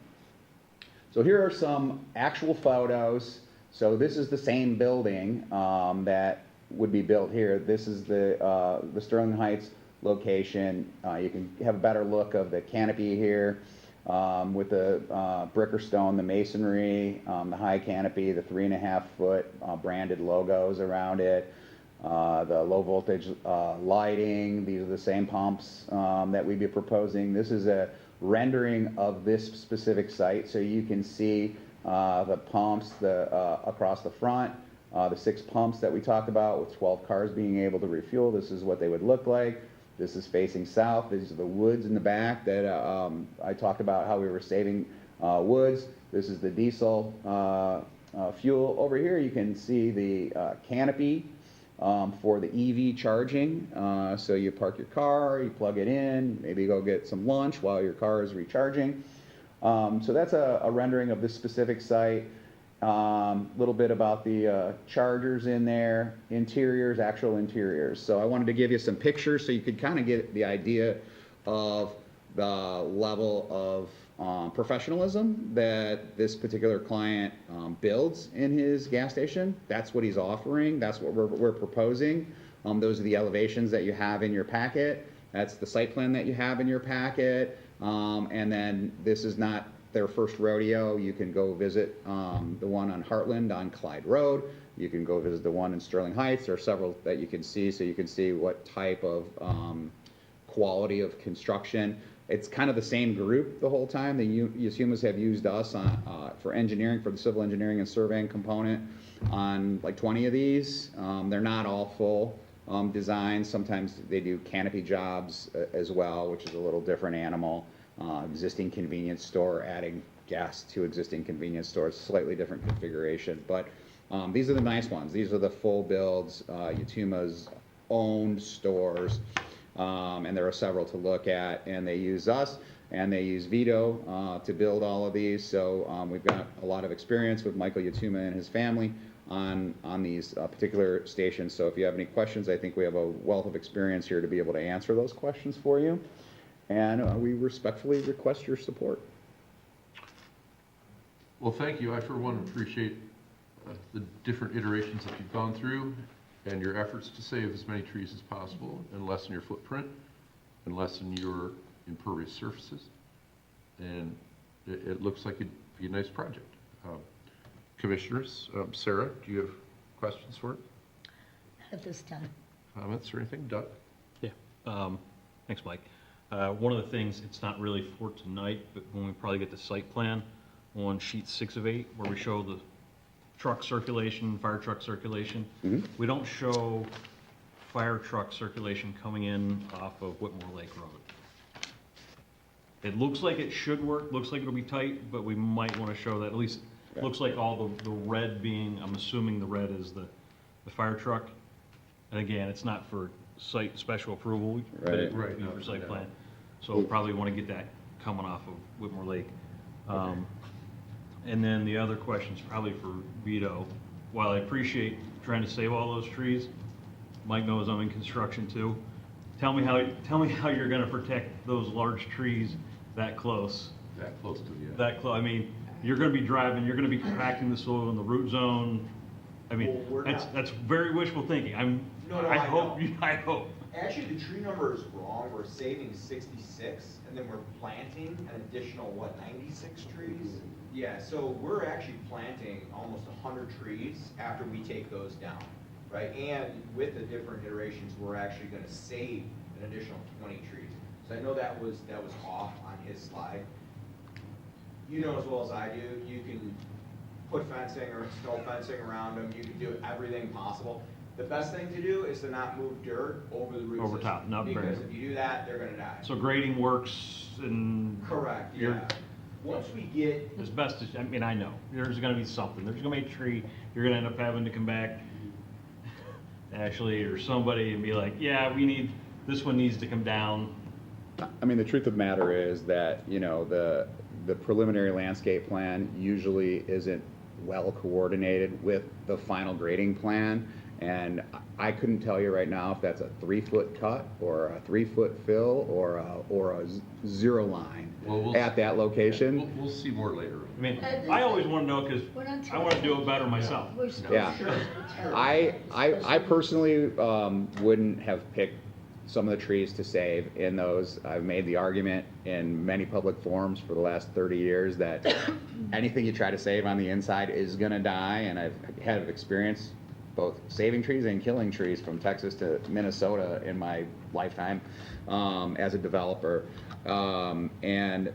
So here are some actual photos. So this is the same building that would be built here. This is the Sterling Heights location. You can have a better look of the canopy here with the brick or stone, the masonry, the high canopy, the 3.5-foot branded logos around it, the low voltage lighting. These are the same pumps that we'd be proposing. This is a rendering of this specific site, so you can see the pumps across the front, the 6 pumps that we talked about with 12 cars being able to refuel. This is what they would look like. This is facing south. These are the woods in the back that I talked about how we were saving woods. This is the diesel fuel. Over here you can see the canopy for the EV charging. So you park your car, you plug it in, maybe go get some lunch while your car is recharging. So that's a rendering of this specific site. Little bit about the chargers in there, interiors, actual interiors. So I wanted to give you some pictures so you could kind of get the idea of the level of professionalism that this particular client builds in his gas station. That's what he's offering. That's what we're proposing. Those are the elevations that you have in your packet. That's the site plan that you have in your packet. And then this is not their first rodeo. You can go visit the one on Heartland on Clyde Road. You can go visit the one in Sterling Heights. There are several that you can see, so you can see what type of quality of construction. It's kind of the same group the whole time. The Yasumas have used us for engineering, for the civil engineering and surveying component on like 20 of these. They're not all full designs. Sometimes they do canopy jobs as well, which is a little different animal. Existing convenience store, adding gas to existing convenience stores, slightly different configuration. But these are the nice ones. These are the full builds, Yatuma's owned stores. And there are several to look at, and they use us and they use Vito to build all of these. So we've got a lot of experience with Michael Yatuma and his family on these particular stations. So if you have any questions, I think we have a wealth of experience here to be able to answer those questions for you. And we respectfully request your support. Well, thank you. I, for one, appreciate the different iterations that you've gone through and your efforts to save as many trees as possible and lessen your footprint and lessen your impervious surfaces. And it looks like it'd be a nice project. Commissioners, Sarah, do you have questions for it? At this time. Comments or anything? Doug? Yeah, thanks, Mike. One of the things, it's not really for tonight, but when we probably get the site plan on sheet 6 of 8, where we show the truck circulation, fire truck circulation, we don't show fire truck circulation coming in off of Whitmore Lake Road. It looks like it should work, looks like it'll be tight, but we might want to show that, at least, looks like all the red being, I'm assuming the red is the fire truck. And again, it's not for site special approval, but it Right. would be for site plan. So we'll probably want to get that coming off of Whitmore Lake. And then the other question's probably for Vito. While I appreciate trying to save all those trees, Mike knows I'm in construction too. Tell me how you're gonna protect those large trees that close. That close to the, That close, I mean, you're gonna be driving, you're gonna be compacting the soil in the root zone. I Well, mean, we're not. that's very wishful thinking. No, I I hope, know. I hope. Actually, the tree number is wrong. We're saving 66, and then we're planting an additional, 96 trees? Yeah, so we're actually planting almost 100 trees after we take those down, right? And with the different iterations, we're actually gonna save an additional 20 trees. So I know that was off on his slide. You know as well as I do, you can put fencing or snow fencing around them, you can do everything possible. The best thing to do is to not move dirt over the root Over system, top, not because bury. if you do that, they're gonna die. So grading works and. Correct, you're- yeah. Once we get, As best as, I mean, I know, there's gonna be something, there's gonna be a tree, you're gonna end up having to come back, Ashley or somebody, and be like, yeah, this one needs to come down. I mean, the truth of the matter is that, you know, the preliminary landscape plan usually isn't well coordinated with the final grading plan. And I couldn't tell you right now if that's a 3-foot cut or a 3-foot fill or a zero line Well, we'll- at that location. we'll see more later. I mean, I always wanna know, cause We're not I wanna do it better myself. We're still Yeah. sure it's terrible. I personally wouldn't have picked some of the trees to save in those. I've made the argument in many public forums for the last 30 years that anything you try to save on the inside is gonna die, and I've had experience both saving trees and killing trees from Texas to Minnesota in my lifetime as a developer. And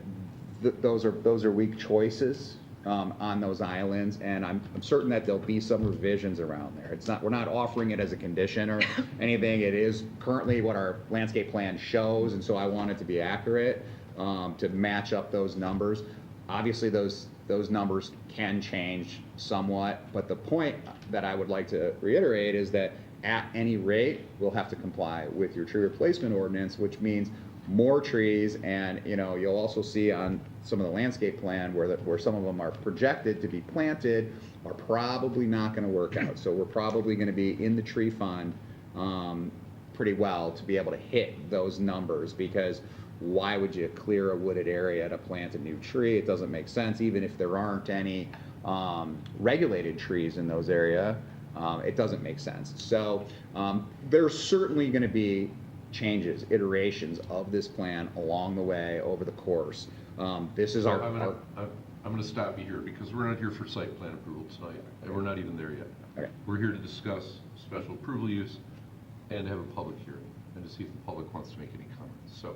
those are weak choices on those islands, and I'm certain that there'll be some revisions around there. We're not offering it as a condition or anything. It is currently what our landscape plan shows, and so I want it to be accurate to match up those numbers. Obviously, those numbers can change somewhat, but the point that I would like to reiterate is that at any rate, we'll have to comply with your tree replacement ordinance, which means more trees, and you'll also see on some of the landscape plan where some of them are projected to be planted are probably not going to work out. So we're probably going to be in the tree fund pretty well to be able to hit those numbers, because why would you clear a wooded area to plant a new tree? It doesn't make sense, even if there aren't any regulated trees in those areas. It doesn't make sense. So there's certainly going to be changes, iterations of this plan along the way over the course. This is So our I'm gonna stop you here, because we're not here for site plan approval tonight, and we're not even there yet. Okay. We're here to discuss special approval use and have a public hearing, and to see if the public wants to make any comments. So,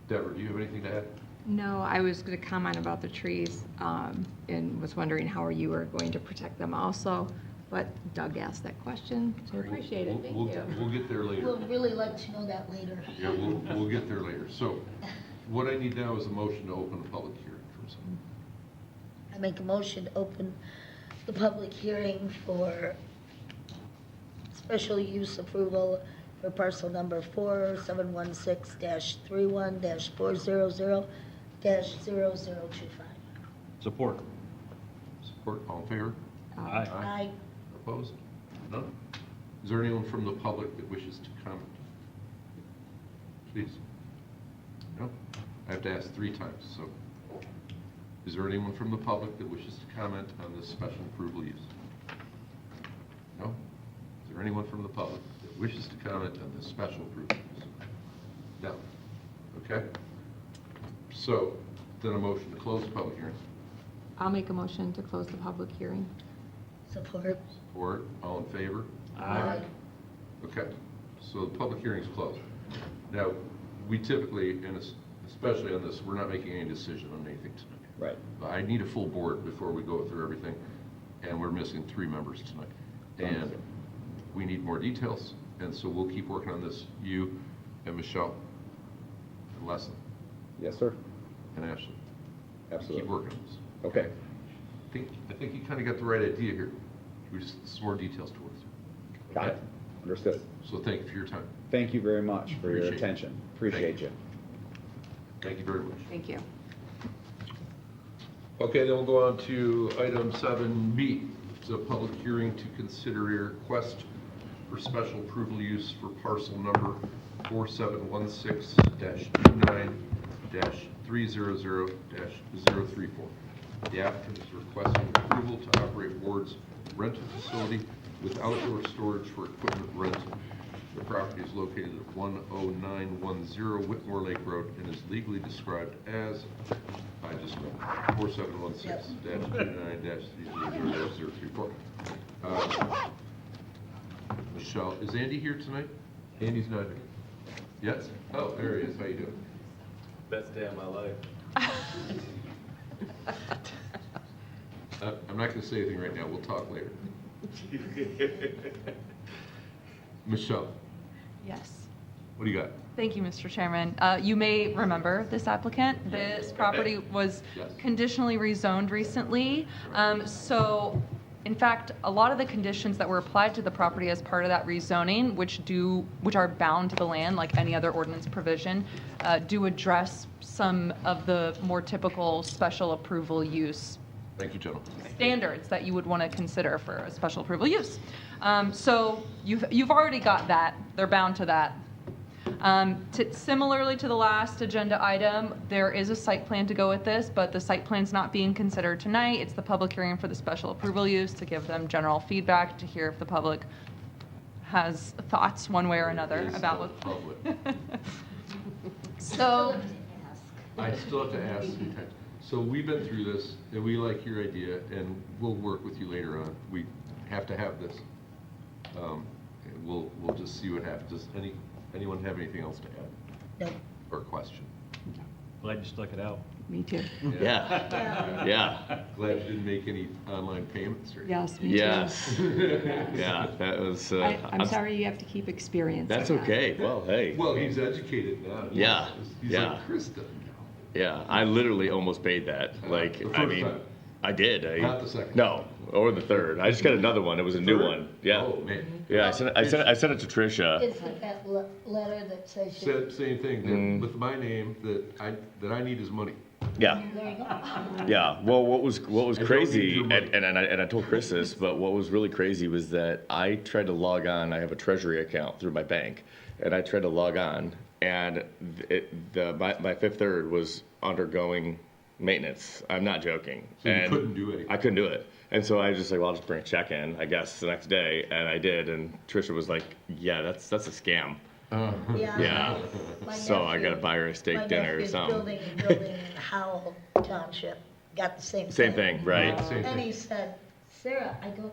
Deborah, do you have anything to add? No, I was going to comment about the trees and was wondering how you were going to protect them also. But Doug asked that question, so I appreciate it. Thank you. We'll get there later. We'll really like to know that later. Yeah, we'll get there later. So, what I need now is a motion to open the public hearing for a second. I make a motion to open the public hearing for special use approval for parcel number 4716-31-400-00025. Support. Support, all in favor? Aye. Aye. Opposed? None? Is there anyone from the public that wishes to comment? Please. No? I have to ask 3 times, so. Is there anyone from the public that wishes to comment on this special approval use? No? Is there anyone from the public that wishes to comment on this special approval use? No? Okay. So, then a motion to close the public hearing. I'll make a motion to close the public hearing. Support. Support, all in favor? Aye. Okay, so the public hearing is closed. Now, we typically, and especially on this, we're not making any decision on anything tonight. right. I need a full board before we go through everything, and we're missing 3 members tonight. And we need more details, and so we'll keep working on this, you and Michelle, and Leslie, Yes, sir. and Ashley. Absolutely. Keep working on this. Okay. I think you kind of got the right idea here. We just, some more details towards it. Got it. Understood. So thank you for your time. Thank you very much for your Appreciate it. attention. Appreciate Thank you. Thank you very much. Thank you. Okay, then we'll go on to item 7B. It's a public hearing to consider a request for special approval use for parcel number 4716-29-300-034. The applicant is requesting approval to operate Ward's rental facility with outdoor storage for equipment rental. The property is located at 10910 Whitmore Lake Road and is legally described as, I just read, 4716-29-300-034. Michelle, is Andy here tonight? Andy's not here. Yes? Oh, there he is. How you doing? Best day of my life. I'm not going to say anything right now. We'll talk later. Michelle, Yes. what do you got? Thank you, Mr. Chairman. You may remember this applicant. This property was Yes. conditionally rezoned recently. So, in fact, a lot of the conditions that were applied to the property as part of that rezoning, which are bound to the land, like any other ordinance provision, do address some of the more typical special approval use Thank you, gentlemen. standards that you would want to consider for a special approval use. So you've already got that. They're bound to that. Similarly to the last agenda item, there is a site plan to go with this, but the site plan's not being considered tonight. It's the public hearing for the special approval use to give them general feedback, to hear if the public has thoughts one way or another Is about the what. public. So, I still have to ask sometimes. So we've been through this, and we like your idea, and we'll work with you later on. We have to have this. And we'll just see what happens. Does anyone have anything else to add No. or question? Glad you stuck it out. Me too. Yeah, yeah, Glad you didn't make any online payments or anything. Yes, me too. yes. Yeah, that was, I'm sorry you have to keep experiencing That's that. okay, well, hey. Well, he's educated now. Yeah, He's yeah. like Krista. Yeah, I literally almost paid that, like, The I first mean, time. I did. Not the second. No, or the third. I just got another one, it was a new Third? one, yeah. Oh, man. Yeah, I sent it to Tricia. Is it that letter that says you, Said same thing, Mm. with my name, that I need his money. Yeah, there you go. yeah, well, what was I don't need crazy, your money. and I told Chris this, but what was really crazy was that I tried to log on, I have a treasury account through my bank, and I tried to log on, and my Fifth Third was undergoing maintenance. I'm not joking. So you And couldn't do anything. I couldn't do it. And so I was just like, well, I'll just bring a check in, I guess, the next day, and I did, and Tricia was like, yeah, that's a scam. Yeah. My So I gotta nephew- buy her a steak dinner or something. My nephew's building in Howell Township, got the same thing. Same thing, right? Same And thing. he said, Sarah, I go,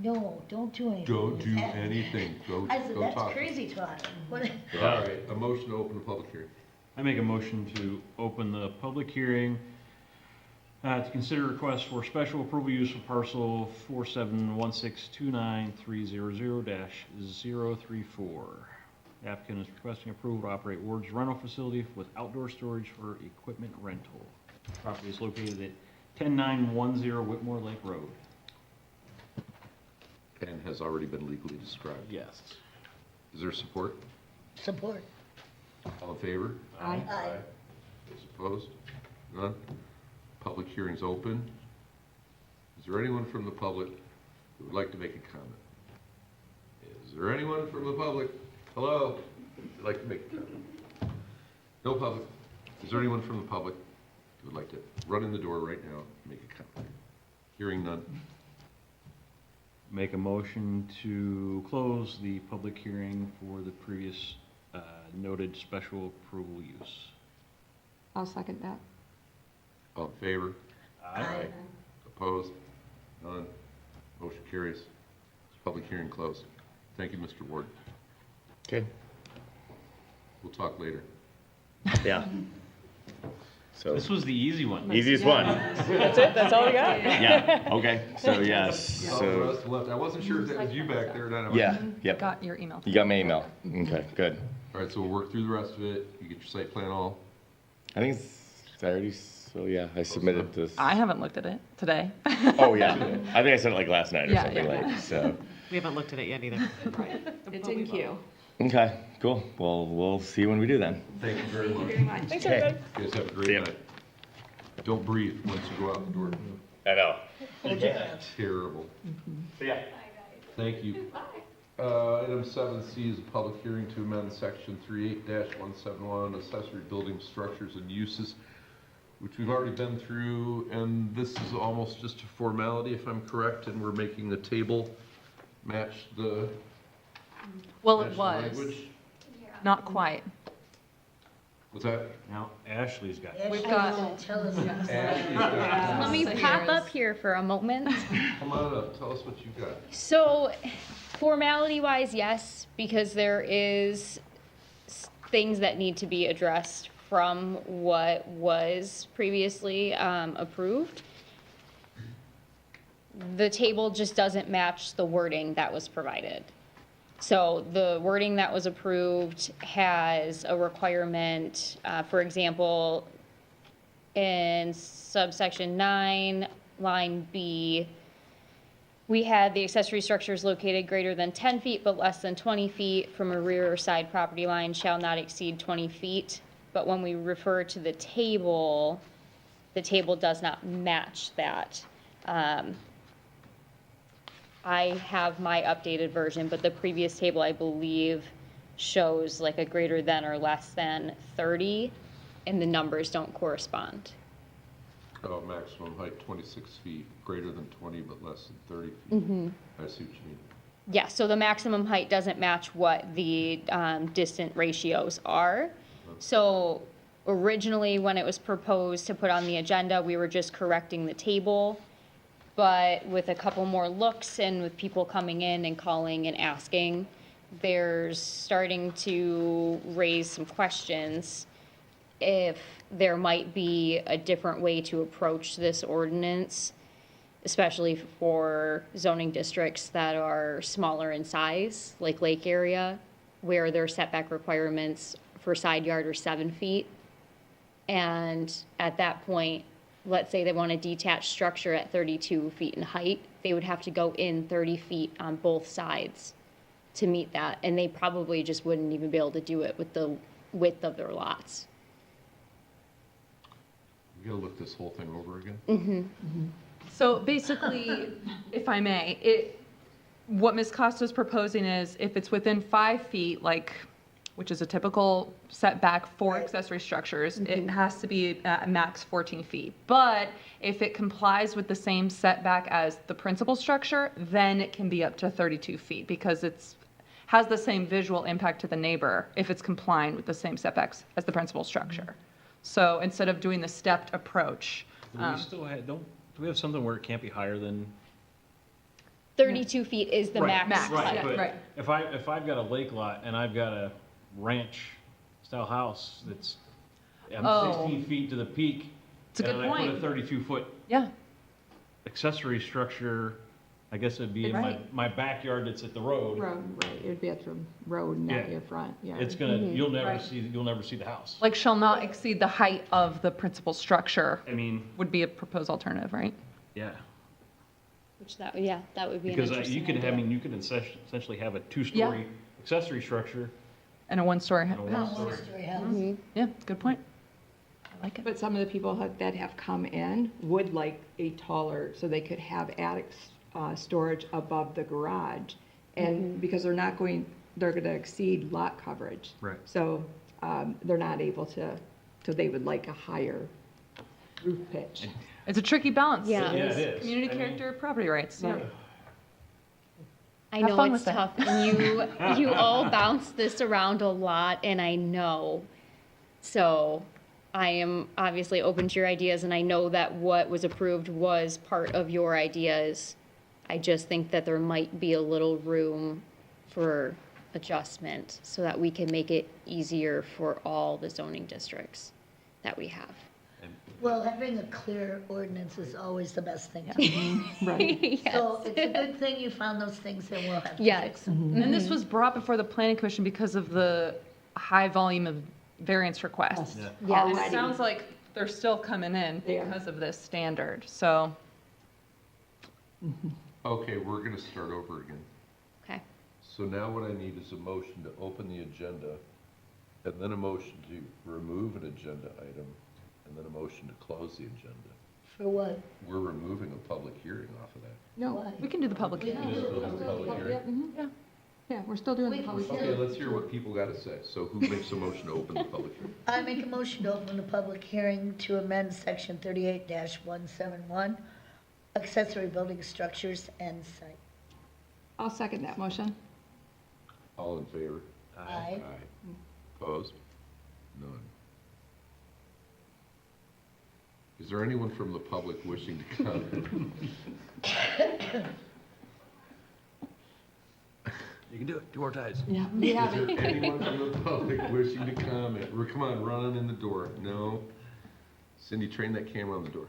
no, don't do anything. Don't do anything. Go I said, go that's talk. crazy talk. What- All right, a motion to open the public hearing. I make a motion to open the public hearing to consider requests for special approval use for parcel 4716293000-034. The applicant is requesting approval to operate Ward's rental facility with outdoor storage for equipment rental. Property is located at 10910 Whitmore Lake Road. And has already been legally described. Yes. Is there support? Support. All in favor? Aye. Aye. Those opposed? None? Public hearing's open. Is there anyone from the public who would like to make a comment? Is there anyone from the public? Hello? Who'd like to make a comment? No public. Is there anyone from the public who would like to run in the door right now and make a comment? Hearing none. Make a motion to close the public hearing for the previous noted special approval use. I'll second that. All in favor? Aye. Opposed? None? Motion carries. Public hearing closed. Thank you, Mr. Ward. Okay, We'll talk later. yeah. So, This was the easy one. easiest one. That's it, that's all we got? Yeah, okay, so yes, All the so, rest left. I wasn't sure if that was you back there or not. yeah, yep. got your email. You got my email. Okay, good. All right, so we'll work through the rest of it. You get your site plan all. I think it's already, so yeah, I submitted this. I haven't looked at it today. Oh, yeah. I think I sent it like last night or Yeah, something yeah. like, so. We haven't looked at it yet either. It's in queue. Okay, cool. Well, we'll see when we do then. Thank you very much. Very much. Thanks, Okay. everybody. You guys have a See great ya. night. Don't breathe once you go out the door. I know. Hold your breath. Terrible. Yeah. Thank you. Item 7C is a public hearing to amend section 38-171, accessory building structures and uses, which we've already been through, and this is almost just a formality, if I'm correct, and we're making the table match the Well, match it the was, language. not quite. Was that? Now Ashley's got, We've Ashley's got- gonna tell us. Ashley's got- Let me So pop here's- up here for a moment. Come on up, tell us what you got. So, formality wise, yes, because there is things that need to be addressed from what was previously approved. The table just doesn't match the wording that was provided. So the wording that was approved has a requirement, for example, in subsection 9, line B, we had the accessory structures located greater than 10 feet but less than 20 feet from a rear or side property line shall not exceed 20 feet. But when we refer to the table does not match that. I have my updated version, but the previous table, I believe, shows like a greater than or less than 30, and the numbers don't correspond. Oh, maximum height 26 feet, greater than 20 but less than 30 feet. I see what you mean. Yeah, so the maximum height doesn't match what the distant ratios are. So originally, when it was proposed to put on the agenda, we were just correcting the table. But with a couple more looks and with people coming in and calling and asking, there's starting to raise some questions if there might be a different way to approach this ordinance, especially for zoning districts that are smaller in size, like Lake area, where their setback requirements for side yard are 7 feet. And at that point, let's say they want a detached structure at 32 feet in height, they would have to go in 30 feet on both sides to meet that, and they probably just wouldn't even be able to do it with the width of their lots. We gotta look this whole thing over again. So basically, if I may, what Ms. Costa is proposing is if it's within 5 feet, which is a typical setback for accessory structures, it has to be at max 14 feet. But if it complies with the same setback as the principal structure, then it can be up to 32 feet because has the same visual impact to the neighbor if it's complying with the same setbacks as the principal structure. So instead of doing the stepped approach, do we still have, do we have something where it can't be higher than? 32 feet is the Right, max max, height. yeah. But right. if I've got a lake lot and I've got a ranch-style house that's, I'm Oh. 16 feet to the peak. It's a good And I put a point. 32-foot Yeah, accessory structure, I guess it'd be in Right. my backyard that's at the road. Road, right, it'd be at the road, not Yeah. your front, yeah. It's gonna, you'll never Right. you'll never see the house. like shall not exceed the height of the principal structure I mean, would be a proposed alternative, right? yeah, Which that would be an because interesting you could, idea. you could essentially have a two-story accessory structure. And a one-story and a house. one-story. One-story house. Mhm. Yeah, good point. I like it. But some of the people that have come in would like a taller, so they could have attic storage above the garage. And because they're gonna exceed lot coverage. Right. So they're not able to, so they would like a higher roof pitch. It's a tricky balance. Yeah. Yeah, it is. Community I mean- character, property rights, yeah. Right. I Have know fun it's with it. tough, and you all bounce this around a lot, and I know. So I am obviously open to your ideas, and I know that what was approved was part of your ideas. I just think that there might be a little room for adjustment so that we can make it easier for all the zoning districts that we have. Well, having a clear ordinance is always the best thing to do. Right. So it's a good thing you found those things and we'll have to Yes. fix them. And this was brought before the planning commission because of the high volume of variance requests. Yeah. Yes. And it sounds like they're still coming in because of this standard, so. Okay, we're gonna start over again. Okay. So now what I need is a motion to open the agenda, and then a motion to remove an agenda item, and then a motion to close the agenda. For what? We're removing a public hearing off of that. No, Why? we can do the public hearing. We're still doing the public hearing? Yeah, yeah, we're still doing the public Okay, hearing. let's hear what people got to say. So who makes a motion to open the public hearing? I make a motion to open the public hearing to amend section 38-171, accessory building structures and site. I'll second that motion. All in favor? Aye. Opposed? None. Is there anyone from the public wishing to comment? You can do it, 2 more times. Yeah, we Is have there it. anyone from the public wishing to comment? Come on, run on in the door. No? Cindy, train that camera on the door.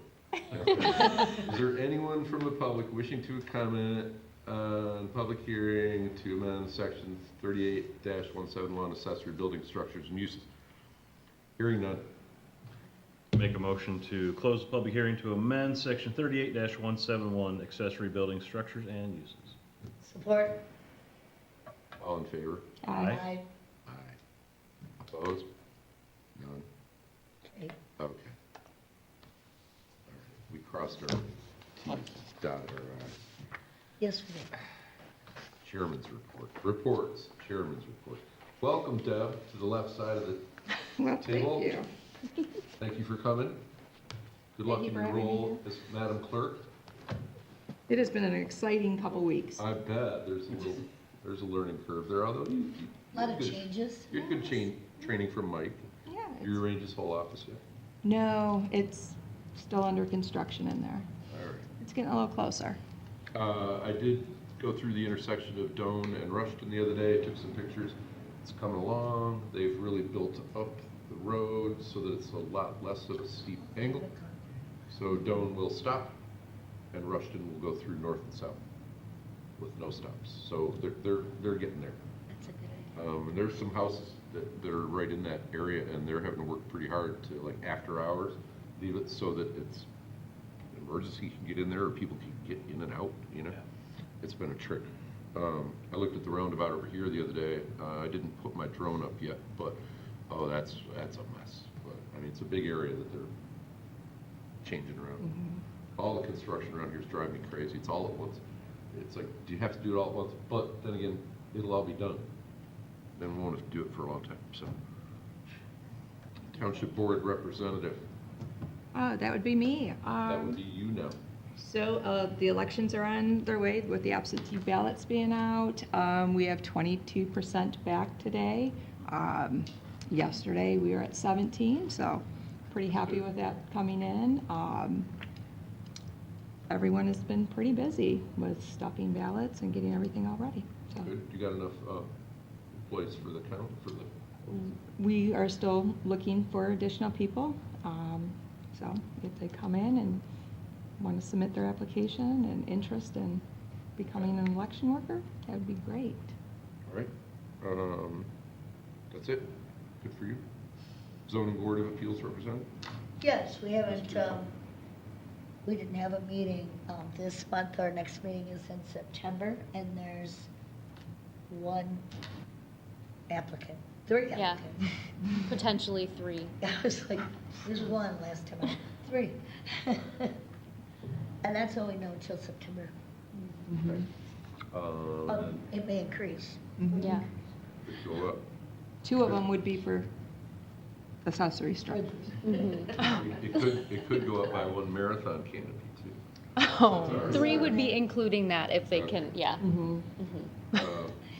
Is there anyone from the public wishing to comment on public hearing to amend section 38-171 accessory building structures and uses? Hearing none. Make a motion to close the public hearing to amend section 38-171 accessory building structures and uses. Support? All in favor? Aye. Aye. Opposed? None. Okay. Okay. All right. We crossed our T's, dotted our I's. Yes, we did. Chairman's report. Reports. Chairman's report. Welcome, Deb, to the left side of the Well, table. thank you. Thank you for coming. Good luck Thank you in for your having me role as Madam Clerk. It has been an exciting couple weeks. I bet there's a learning curve there, although you A lot of good- changes. You had good training from Mike. Yeah. You arranged his whole office yet? No, it's still under construction in there. All right. It's getting a little closer. I did go through the intersection of Doane and Rushton the other day, took some pictures. It's coming along. They've really built up the road so that it's a lot less of a steep angle. So Doane will stop and Rushton will go through north and south with no stops. So they're getting there. That's a good idea. And there's some houses that are right in that area and they're having to work pretty hard to, like, after hours, leave it so that it's emergency can get in there or people can get in and out, you know? It's been a trick. I looked at the roundabout over here the other day. I didn't put my drone up yet, but, oh, that's a mess. But, I mean, it's a big area that they're changing around. All the construction around here is driving me crazy. It's all at once. It's like, do you have to do it all at once? But then again, it'll all be done. Then we won't have to do it for a long time, so. Township Board Representative, That would be me. that would be you now. So the elections are on their way with the absentee ballots being out. We have 22% back today. Yesterday, we were at 17, so pretty happy with that coming in. Everyone has been pretty busy with stuffing ballots and getting everything all ready. So Good, you got enough employees for the count, for the, we are still looking for additional people. So if they come in and want to submit their application and interest in becoming an election worker, that would be great. all right? That's it? Good for you? Zoning Board of Appeals Representative? Yes, we haven't, we didn't have a meeting this month. Our next meeting is in September, and there's one applicant, three Yeah. applicants. Potentially 3. I was like, there's one last time, three. And that's all we know until September. It may increase. Yeah. Could go up. 2 of them would be for accessory structures. It could go up by one marathon canopy, too. Oh. 3 would be including that if they can, yeah.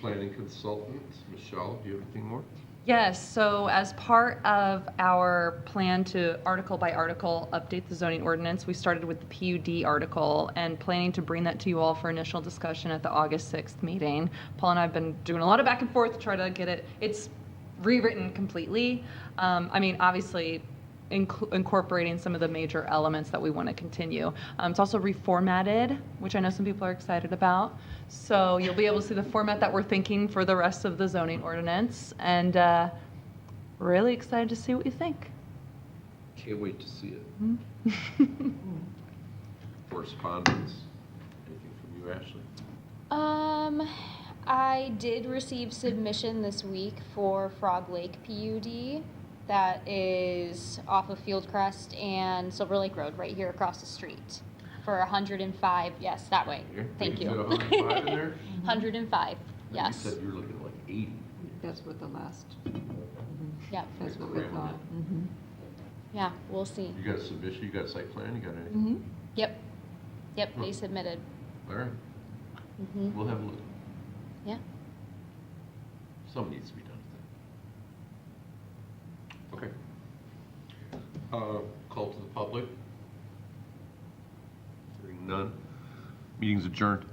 Planning consultant, Michelle, do you have anything more? Yes, so as part of our plan to article by article update the zoning ordinance, we started with the PUD article and planning to bring that to you all for initial discussion at the August 6th meeting. Paul and I have been doing a lot of back and forth to try to get it, it's rewritten completely. I mean, obviously, incorporating some of the major elements that we want to continue. It's also reformatted, which I know some people are excited about. So you'll be able to see the format that we're thinking for the rest of the zoning ordinance, and really excited to see what you think. Can't wait to see it. Correspondence, anything from you, Ashley? I did receive submission this week for Frog Lake PUD. that is off of Fieldcrest and Silver Lake Road, right here across the street. For 105, yes, that way. Here? Thank You you. said 105 in there? 105, You yes. said you were looking at like 80. That's what the last, Yep, that's what we thought. Mhm. yeah, we'll see. You got a submission, you got a site plan, you got anything? Yep, yep, they submitted. All right, Mhm. we'll have a look. Yeah. Something needs to be done with that. Okay. Call to the public. Hearing none. Meeting's adjourned.